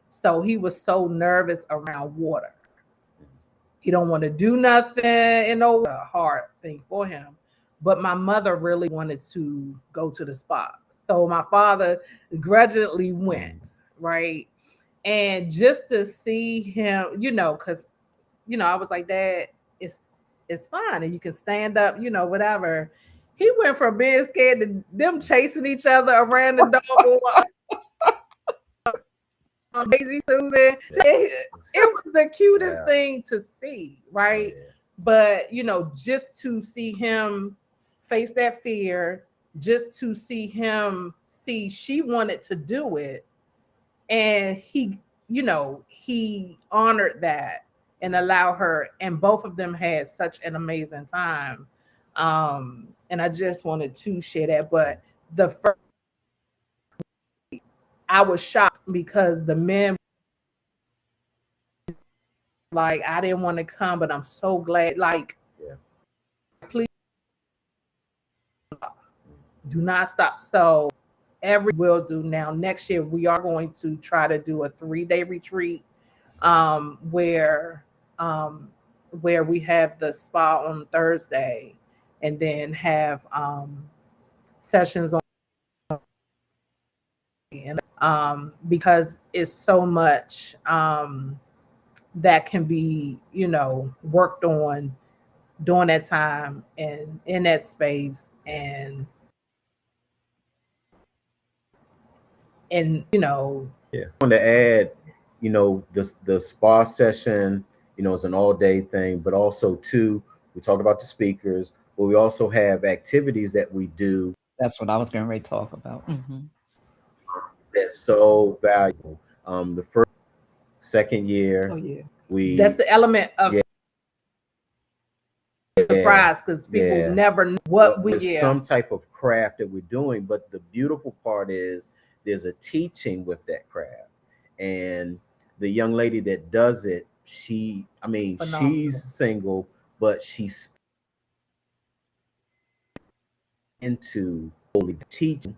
[SPEAKER 9] So he was so nervous around water. He don't want to do nothing, and no a hard thing for him. But my mother really wanted to go to the spa. So my father grudgingly went, right? And just to see him, you know, because, you know, I was like, Dad, it's fine. And you can stand up, you know, whatever. He went from being scared to them chasing each other around the dog. Daisy Susan. It was the cutest thing to see, right?
[SPEAKER 8] Yeah.
[SPEAKER 9] But, you know, just to see him face that fear, just to see him see she wanted to do it, and he, you know, he honored that and allowed her, and both of them had such an amazing time. And I just wanted to share that. But the first, I was shocked because the men, like, I didn't want to come, but I'm so glad. Like, please do not stop. So every will do. Now next year we are going to try to do a 3-day retreat, where we have the spa on Thursday, and then have sessions on, because it's so much that can be, you know, worked on during that time and in that space, and you know.
[SPEAKER 8] Yeah. I want to add, you know, the spa session, you know, is an all-day thing, but also too, we talked about the speakers, but we also have activities that we do
[SPEAKER 2] That's what I was getting ready to talk about.
[SPEAKER 8] that's so valuable. The first, second year,
[SPEAKER 2] Oh yeah,
[SPEAKER 9] That's the element of surprise, because people never know what
[SPEAKER 8] there's some type of craft that we're doing. But the beautiful part is there's a teaching with that craft, and the young lady that does it, she's single, but she's into teaching.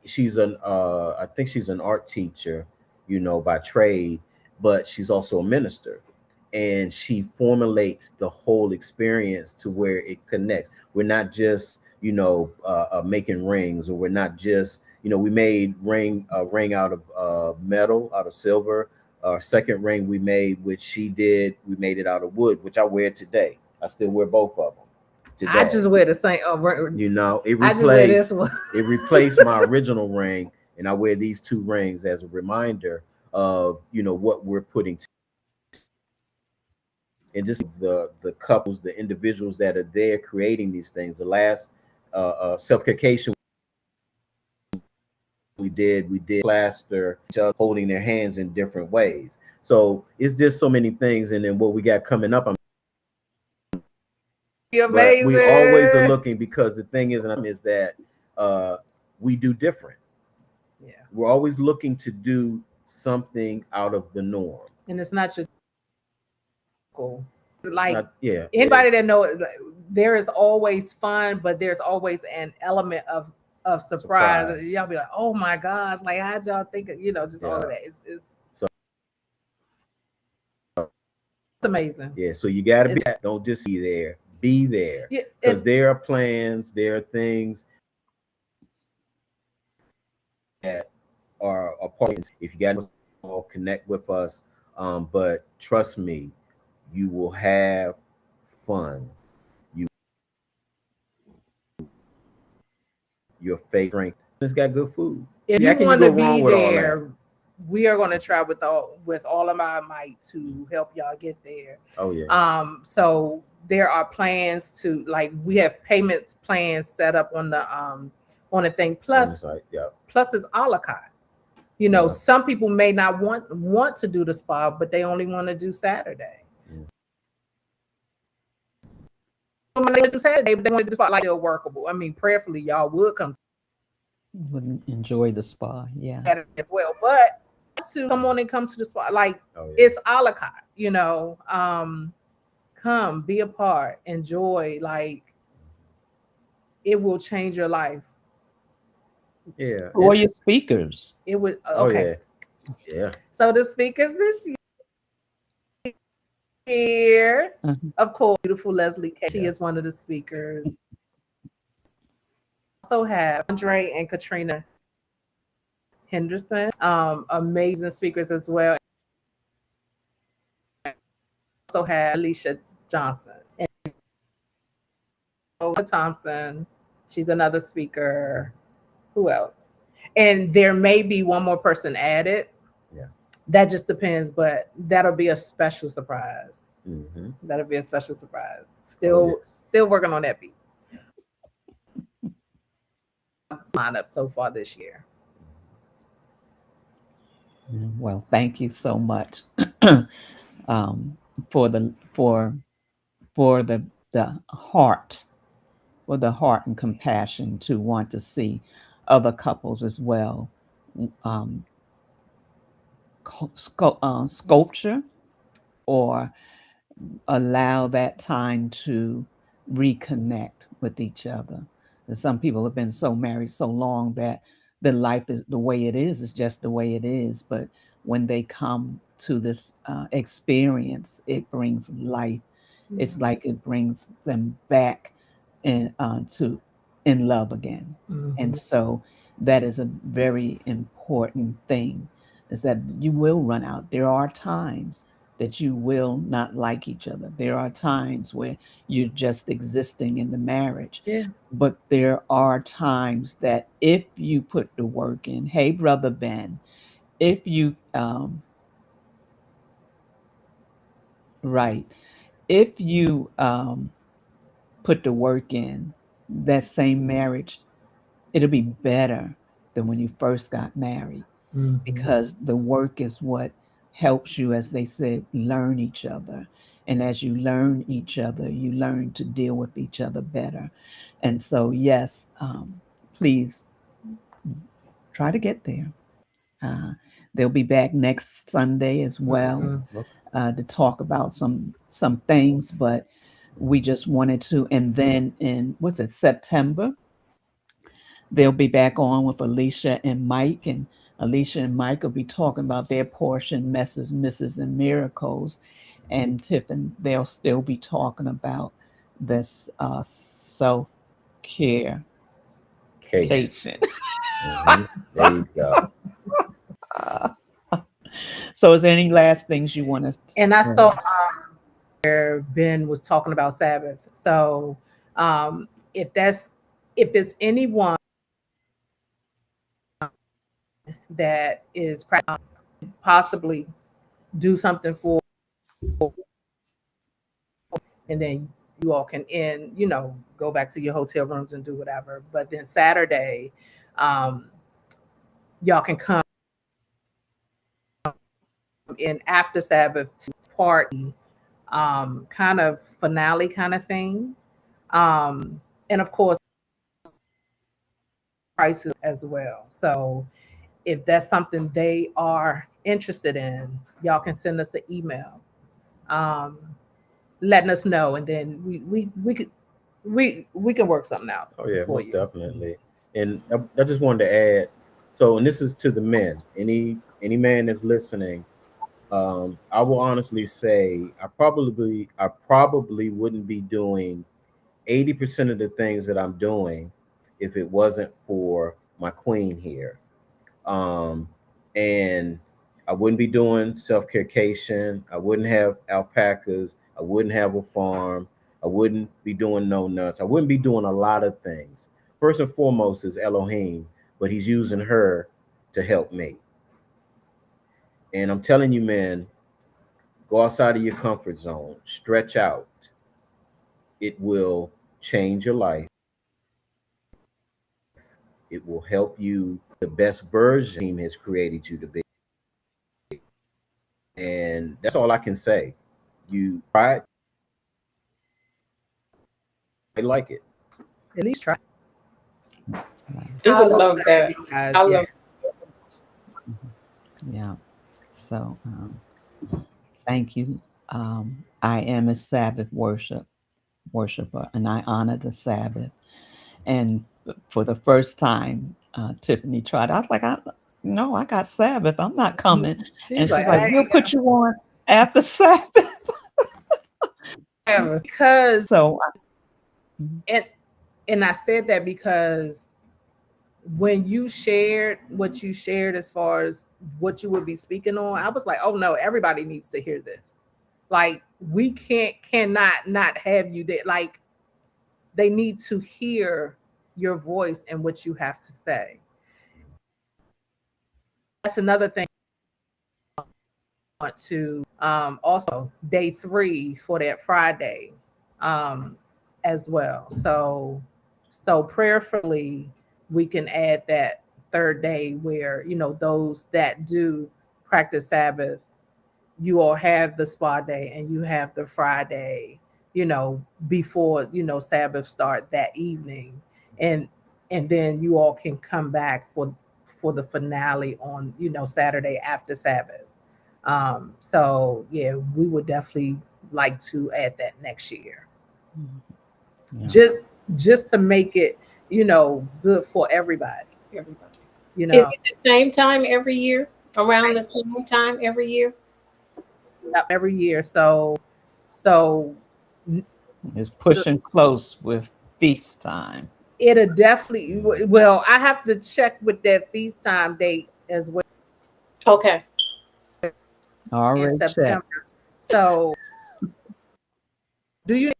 [SPEAKER 8] She's I think she's an art teacher, you know, by trade, but she's also a minister, and she formulates the whole experience to where it connects. We're not just, you know, making rings, or we're not just, you know, we made a ring out of metal, out of silver. Our second ring we made, which she did, we made it out of wood, which I wear today. I still wear both of them today.
[SPEAKER 9] I just wear the same.
[SPEAKER 8] You know, it
[SPEAKER 9] I just wear this
[SPEAKER 8] replaced
[SPEAKER 9] one.
[SPEAKER 8] it replaced my original ring, and I wear these 2 rings as a reminder of, you know, what we're putting and just the couples, the individuals that are there creating these things. The last SelfCareCation we did plaster each other holding their hands in different ways. So it's just so many things. And then what we got coming up,
[SPEAKER 9] amazing.
[SPEAKER 8] We always are looking, because the thing is that we do different.
[SPEAKER 9] Yeah,
[SPEAKER 8] we're always looking to do something out of the norm,
[SPEAKER 9] and it's not just like
[SPEAKER 8] yeah.
[SPEAKER 9] Anybody that knows, there is always fun, but there's always an element of surprise. Y'all be like, oh my gosh, like how'd y'all think of, you know, just all of that. It's amazing.
[SPEAKER 8] Yeah, so you got to be, don't just be there, because there are plans, there are things that are a part. If you got to connect with us, but trust me, you will have fun. Your favorite, it's got good food.
[SPEAKER 9] If you want to be there, we are going to try with all of our might to help y'all get there.
[SPEAKER 8] Oh yeah.
[SPEAKER 9] So there are plans to, like, we have payment plans set up on the thing. Plus, plus it's a la carte. You know, some people may not want to do the spa, but they only want to do Saturday. When they do Saturday, but they want to do the spa, like, still workable. I mean, prayerfully, y'all would come.
[SPEAKER 2] Would enjoy the spa. Yeah.
[SPEAKER 9] That as well. But to come to the spa, like
[SPEAKER 8] Oh, yeah.
[SPEAKER 9] it's a la carte, come, be a part, enjoy, like it will change your life.
[SPEAKER 8] Yeah.
[SPEAKER 2] Or your speakers.
[SPEAKER 9] It would
[SPEAKER 8] Oh,
[SPEAKER 9] okay.
[SPEAKER 8] yeah.
[SPEAKER 9] So the speakers this year,
[SPEAKER 2] Mhm.
[SPEAKER 9] of course, beautiful Leslie K. She
[SPEAKER 8] Yes.
[SPEAKER 9] is one of the speakers. Also have Andre and Katrina Henderson, amazing speakers as well. Also have Alicia Johnson and Ola Thompson. She's another speaker. Who else? And there may be one more person added.
[SPEAKER 8] Yeah.
[SPEAKER 9] That just depends, but that'll be a special surprise.
[SPEAKER 8] Mm-hmm.
[SPEAKER 9] That'll be a special surprise. Still working on that piece. Lineup so far this year.
[SPEAKER 2] Well, thank you so much for the heart, for the heart and compassion to want to see other couples as well sculpture or allow that time to reconnect with each other. And some people have been so married so long that the life is the way it is just the way it is. But when they come to this experience, it brings life. It's like it brings them back in love again. And so that is a very important thing, is that you will run out. There are times that you will not like each other. There are times where you're just existing in the marriage.
[SPEAKER 9] Yeah.
[SPEAKER 2] But there are times that if you put the work in, hey, Brother Ben, if you, right, if you put the work in, that same marriage, it'll be better than when you first got married, because the work is what helps you, as they said, learn each other. And as you learn each other, you learn to deal with each other better. And so, yes, please try to get there. They'll be back next Sunday as well to talk about some things, but we just wanted to. And then in what's it, September, they'll be back on with Alicia and Mike, and Alicia and Mike will be talking about their portion, messes, misses, and miracles. And Tiffin, they'll still be talking about this self-care
[SPEAKER 8] Case.
[SPEAKER 2] cation.
[SPEAKER 8] There you go.
[SPEAKER 2] So is there any last things you want to
[SPEAKER 9] And I saw where Ben was talking about Sabbath. So if it's anyone that is possibly do something for, and then you all can go back to your hotel rooms and do whatever. But then Saturday, y'all can come in after Sabbath to party, kind of finale kind of thing. And of course, prices as well. So if that's something they are interested in, y'all can send us an email, letting us know, and then we can work something out.
[SPEAKER 8] Oh yeah,
[SPEAKER 9] for
[SPEAKER 8] most
[SPEAKER 9] you.
[SPEAKER 8] definitely. And I just wanted to add. So, and this is to the men. Any man that's listening, I will honestly say I probably wouldn't be doing 80% of the things that I'm doing if it wasn't for my queen here. And I wouldn't be doing SelfCareCation. I wouldn't have alpacas. I wouldn't have a farm. I wouldn't be doing no nuts. I wouldn't be doing a lot of things. First and foremost is Elohim, but he's using her to help me. And I'm telling you, man, go outside of your comfort zone, stretch out. It will change your life. It will help you the best version he has created you to be. And that's all I can say. You try it, I like it.
[SPEAKER 9] At least try.
[SPEAKER 3] I love that.
[SPEAKER 9] Guys,
[SPEAKER 3] I
[SPEAKER 9] yeah.
[SPEAKER 3] love
[SPEAKER 2] Yeah. So thank you. I am a Sabbath worshiper, and I honor the Sabbath. And for the first time, Tiffany tried. I was like, no, I got Sabbath. I'm not coming. And
[SPEAKER 9] She's
[SPEAKER 2] she's
[SPEAKER 9] like,
[SPEAKER 2] like,
[SPEAKER 9] I
[SPEAKER 2] we'll
[SPEAKER 9] ain't
[SPEAKER 2] put you on after Sabbath.
[SPEAKER 9] ever because
[SPEAKER 2] So,
[SPEAKER 9] and I said that because when you shared what you shared as far as what you would be speaking on, I was like, oh no, everybody needs to hear this. Like we cannot not have you there. Like they need to hear your voice and what you have to say. That's another thing I want to also day 3 for that Friday as well. So prayerfully we can add that third day where those that do practice Sabbath, you all have the spa day and you have the Friday, before Sabbath start that evening, and then you all can come back for the finale on Saturday after Sabbath. So yeah, we would definitely like to add that next year.
[SPEAKER 2] yeah.
[SPEAKER 9] Just to make it good for everybody.
[SPEAKER 3] everybody.
[SPEAKER 9] Is
[SPEAKER 3] it the same time every year? Around the same time every year?
[SPEAKER 9] every year. So
[SPEAKER 2] It's pushing close with feast time.
[SPEAKER 9] it'll definitely, well, I have to check with that feast time date as well
[SPEAKER 3] Okay.
[SPEAKER 9] in
[SPEAKER 2] Already
[SPEAKER 9] September.
[SPEAKER 2] checked.
[SPEAKER 9] So do you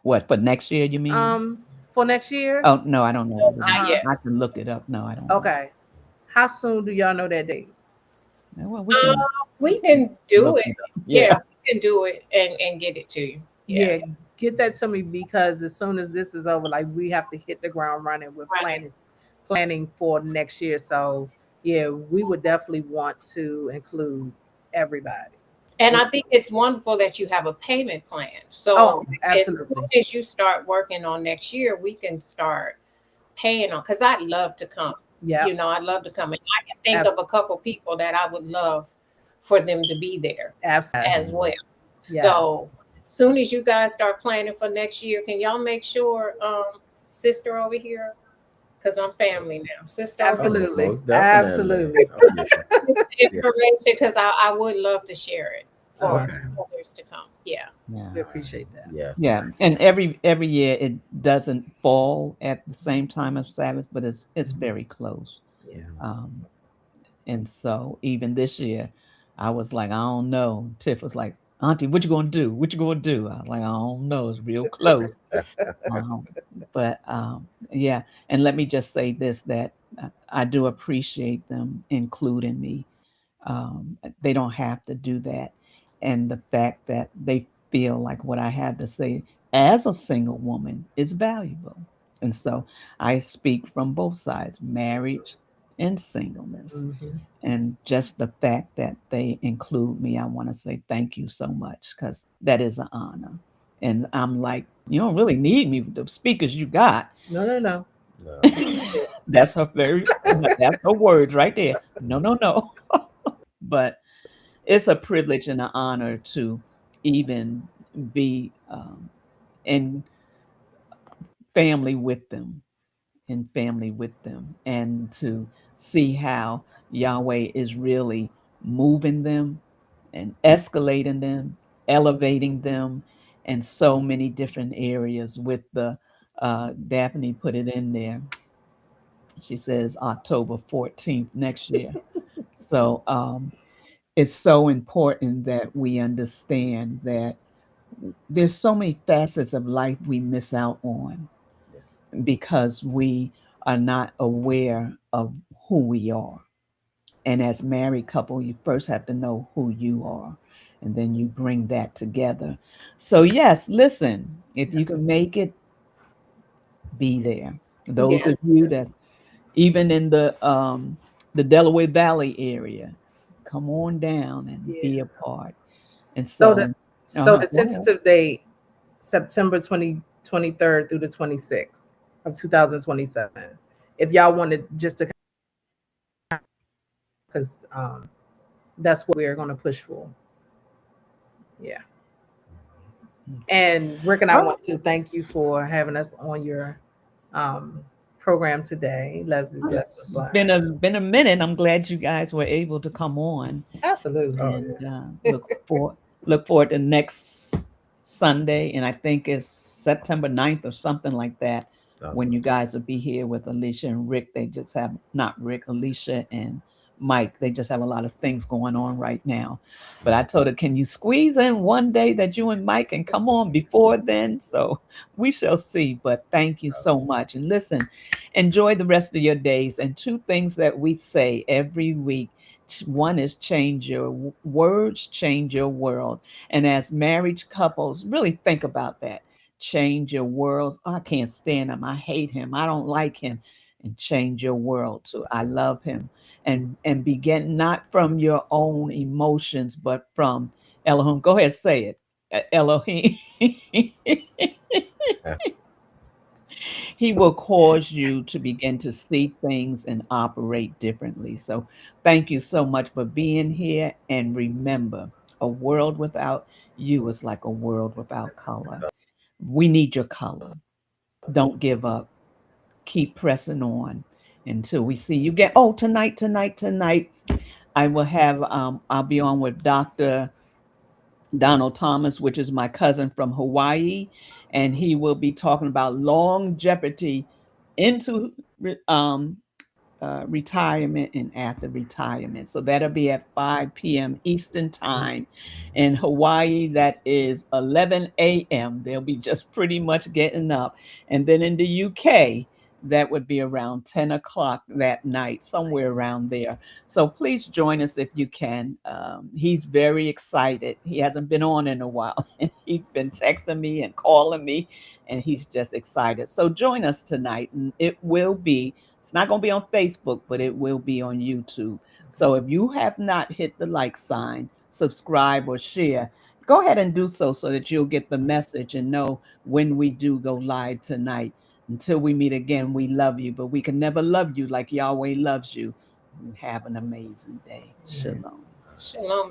[SPEAKER 2] What, for next year, you mean?
[SPEAKER 9] for next year?
[SPEAKER 2] Oh, no, I don't know.
[SPEAKER 3] Not yet.
[SPEAKER 2] I can look it up. No, I don't know.
[SPEAKER 9] Okay. How soon do y'all know that date?
[SPEAKER 2] Well, we
[SPEAKER 3] We can do
[SPEAKER 2] look
[SPEAKER 3] it.
[SPEAKER 2] it up.
[SPEAKER 3] Yeah, we can do it and get it to you.
[SPEAKER 9] Yeah, get that to me because as soon as this is over, like we have to hit the ground running with
[SPEAKER 3] Right.
[SPEAKER 9] planning for next year. So yeah, we would definitely want to include everybody.
[SPEAKER 3] And I think it's wonderful that you have a payment plan. So
[SPEAKER 9] Oh,
[SPEAKER 3] as soon
[SPEAKER 9] absolutely.
[SPEAKER 3] as you start working on next year, we can start paying on, because I'd love to come.
[SPEAKER 9] Yeah,
[SPEAKER 3] I'd love to come. And I can think of a couple people that I would love for them to be there
[SPEAKER 9] absolutely.
[SPEAKER 3] as well.
[SPEAKER 9] Yeah.
[SPEAKER 3] So as soon as you guys start planning for next year, can y'all make sure sister over here, because I'm family now, sister over
[SPEAKER 9] Absolutely.
[SPEAKER 8] Most definitely.
[SPEAKER 9] Absolutely.
[SPEAKER 8] Oh, yeah.
[SPEAKER 3] here, information, because I would love to share it for
[SPEAKER 8] Okay.
[SPEAKER 3] others to come. Yeah.
[SPEAKER 9] We
[SPEAKER 2] Yeah.
[SPEAKER 9] appreciate that.
[SPEAKER 8] Yes.
[SPEAKER 2] Yeah. And every year it doesn't fall at the same time as Sabbath, but it's very close.
[SPEAKER 8] Yeah.
[SPEAKER 2] And so even this year, I was like, I don't know. Tiff was like, Auntie, what you gonna do? What you gonna do? I was like, I don't know. It's real close. But yeah. And let me just say this, that I do appreciate them including me. They don't have to do that. And the fact that they feel like what I have to say as a single woman is valuable. And so I speak from both sides, marriage and singleness.
[SPEAKER 9] Mhm.
[SPEAKER 2] And just the fact that they include me, I want to say thank you so much, because that is an honor. And I'm like, you don't really need me with the speakers you got.
[SPEAKER 9] No.
[SPEAKER 8] No.
[SPEAKER 2] That's that's her words right there. No. But it's a privilege and an honor to even be in family with them, and to see how Yahweh is really moving them and escalating them, elevating them in so many different areas. With the Daphne put it in there. She says October 14th next year. So it's so important that we understand that there's so many facets of life we miss out on because we are not aware of who we are. And as married couple, you first have to know who you are, and then you bring that together. So yes, listen, if you can make it, be there. Those
[SPEAKER 3] Yeah.
[SPEAKER 2] of you that's even in the Delaware Valley area, come on down and be
[SPEAKER 9] Yeah.
[SPEAKER 2] a part. And
[SPEAKER 9] So
[SPEAKER 2] so,
[SPEAKER 9] the
[SPEAKER 2] go ahead.
[SPEAKER 9] tentative date, September 23rd through the 26th of 2027. if y'all wanted just to, because that's what we're going to push for. Yeah. And Rick and I want to thank you for having us on your program today. Leslie's
[SPEAKER 2] It's been a minute. I'm glad you guys were able to come on.
[SPEAKER 9] Absolutely.
[SPEAKER 2] And look forward to next Sunday, and I think it's September 9th or something like that, when you guys will be here with Alicia and Rick. They just have, not Rick, Alicia and Mike. They just have a lot of things going on right now. But I told her, can you squeeze in one day that you and Mike can come on before then? So we shall see. But thank you so much. And listen, enjoy the rest of your days. And two things that we say every week. One is change your words, change your world. And as marriage couples, really think about that. Change your worlds. Oh, I can't stand him. I hate him. I don't like him. And change your world to I love him. And begin not from your own emotions, but from Elohim. Go ahead, say it. Elohim. He will cause you to begin to see things and operate differently. So thank you so much for being here. And remember, a world without you is like a world without color. We need your color. Don't give up. Keep pressing on until we see you again. Oh, tonight, I will have, I'll be on with Dr. Donald Thomas, which is my cousin from Hawaii, and he will be talking about longevity into retirement and after retirement. So that'll be at 5 p.m. Eastern time. In Hawaii, that is 11 a.m. They'll be just pretty much getting up. And then in the UK, that would be around 10 o'clock that night, somewhere around there. So please join us if you can. He's very excited. He hasn't been on in a while. He's been texting me and calling me, and he's just excited. So join us tonight, and it will be, it's not going to be on Facebook, but it will be on YouTube. So if you have not hit the like sign, subscribe, or share, go ahead and do so that you'll get the message and know when we do go live tonight. Until we meet again, we love you, but we can never love you like Yahweh loves you. Have an amazing day. Shalom.
[SPEAKER 3] Shalom.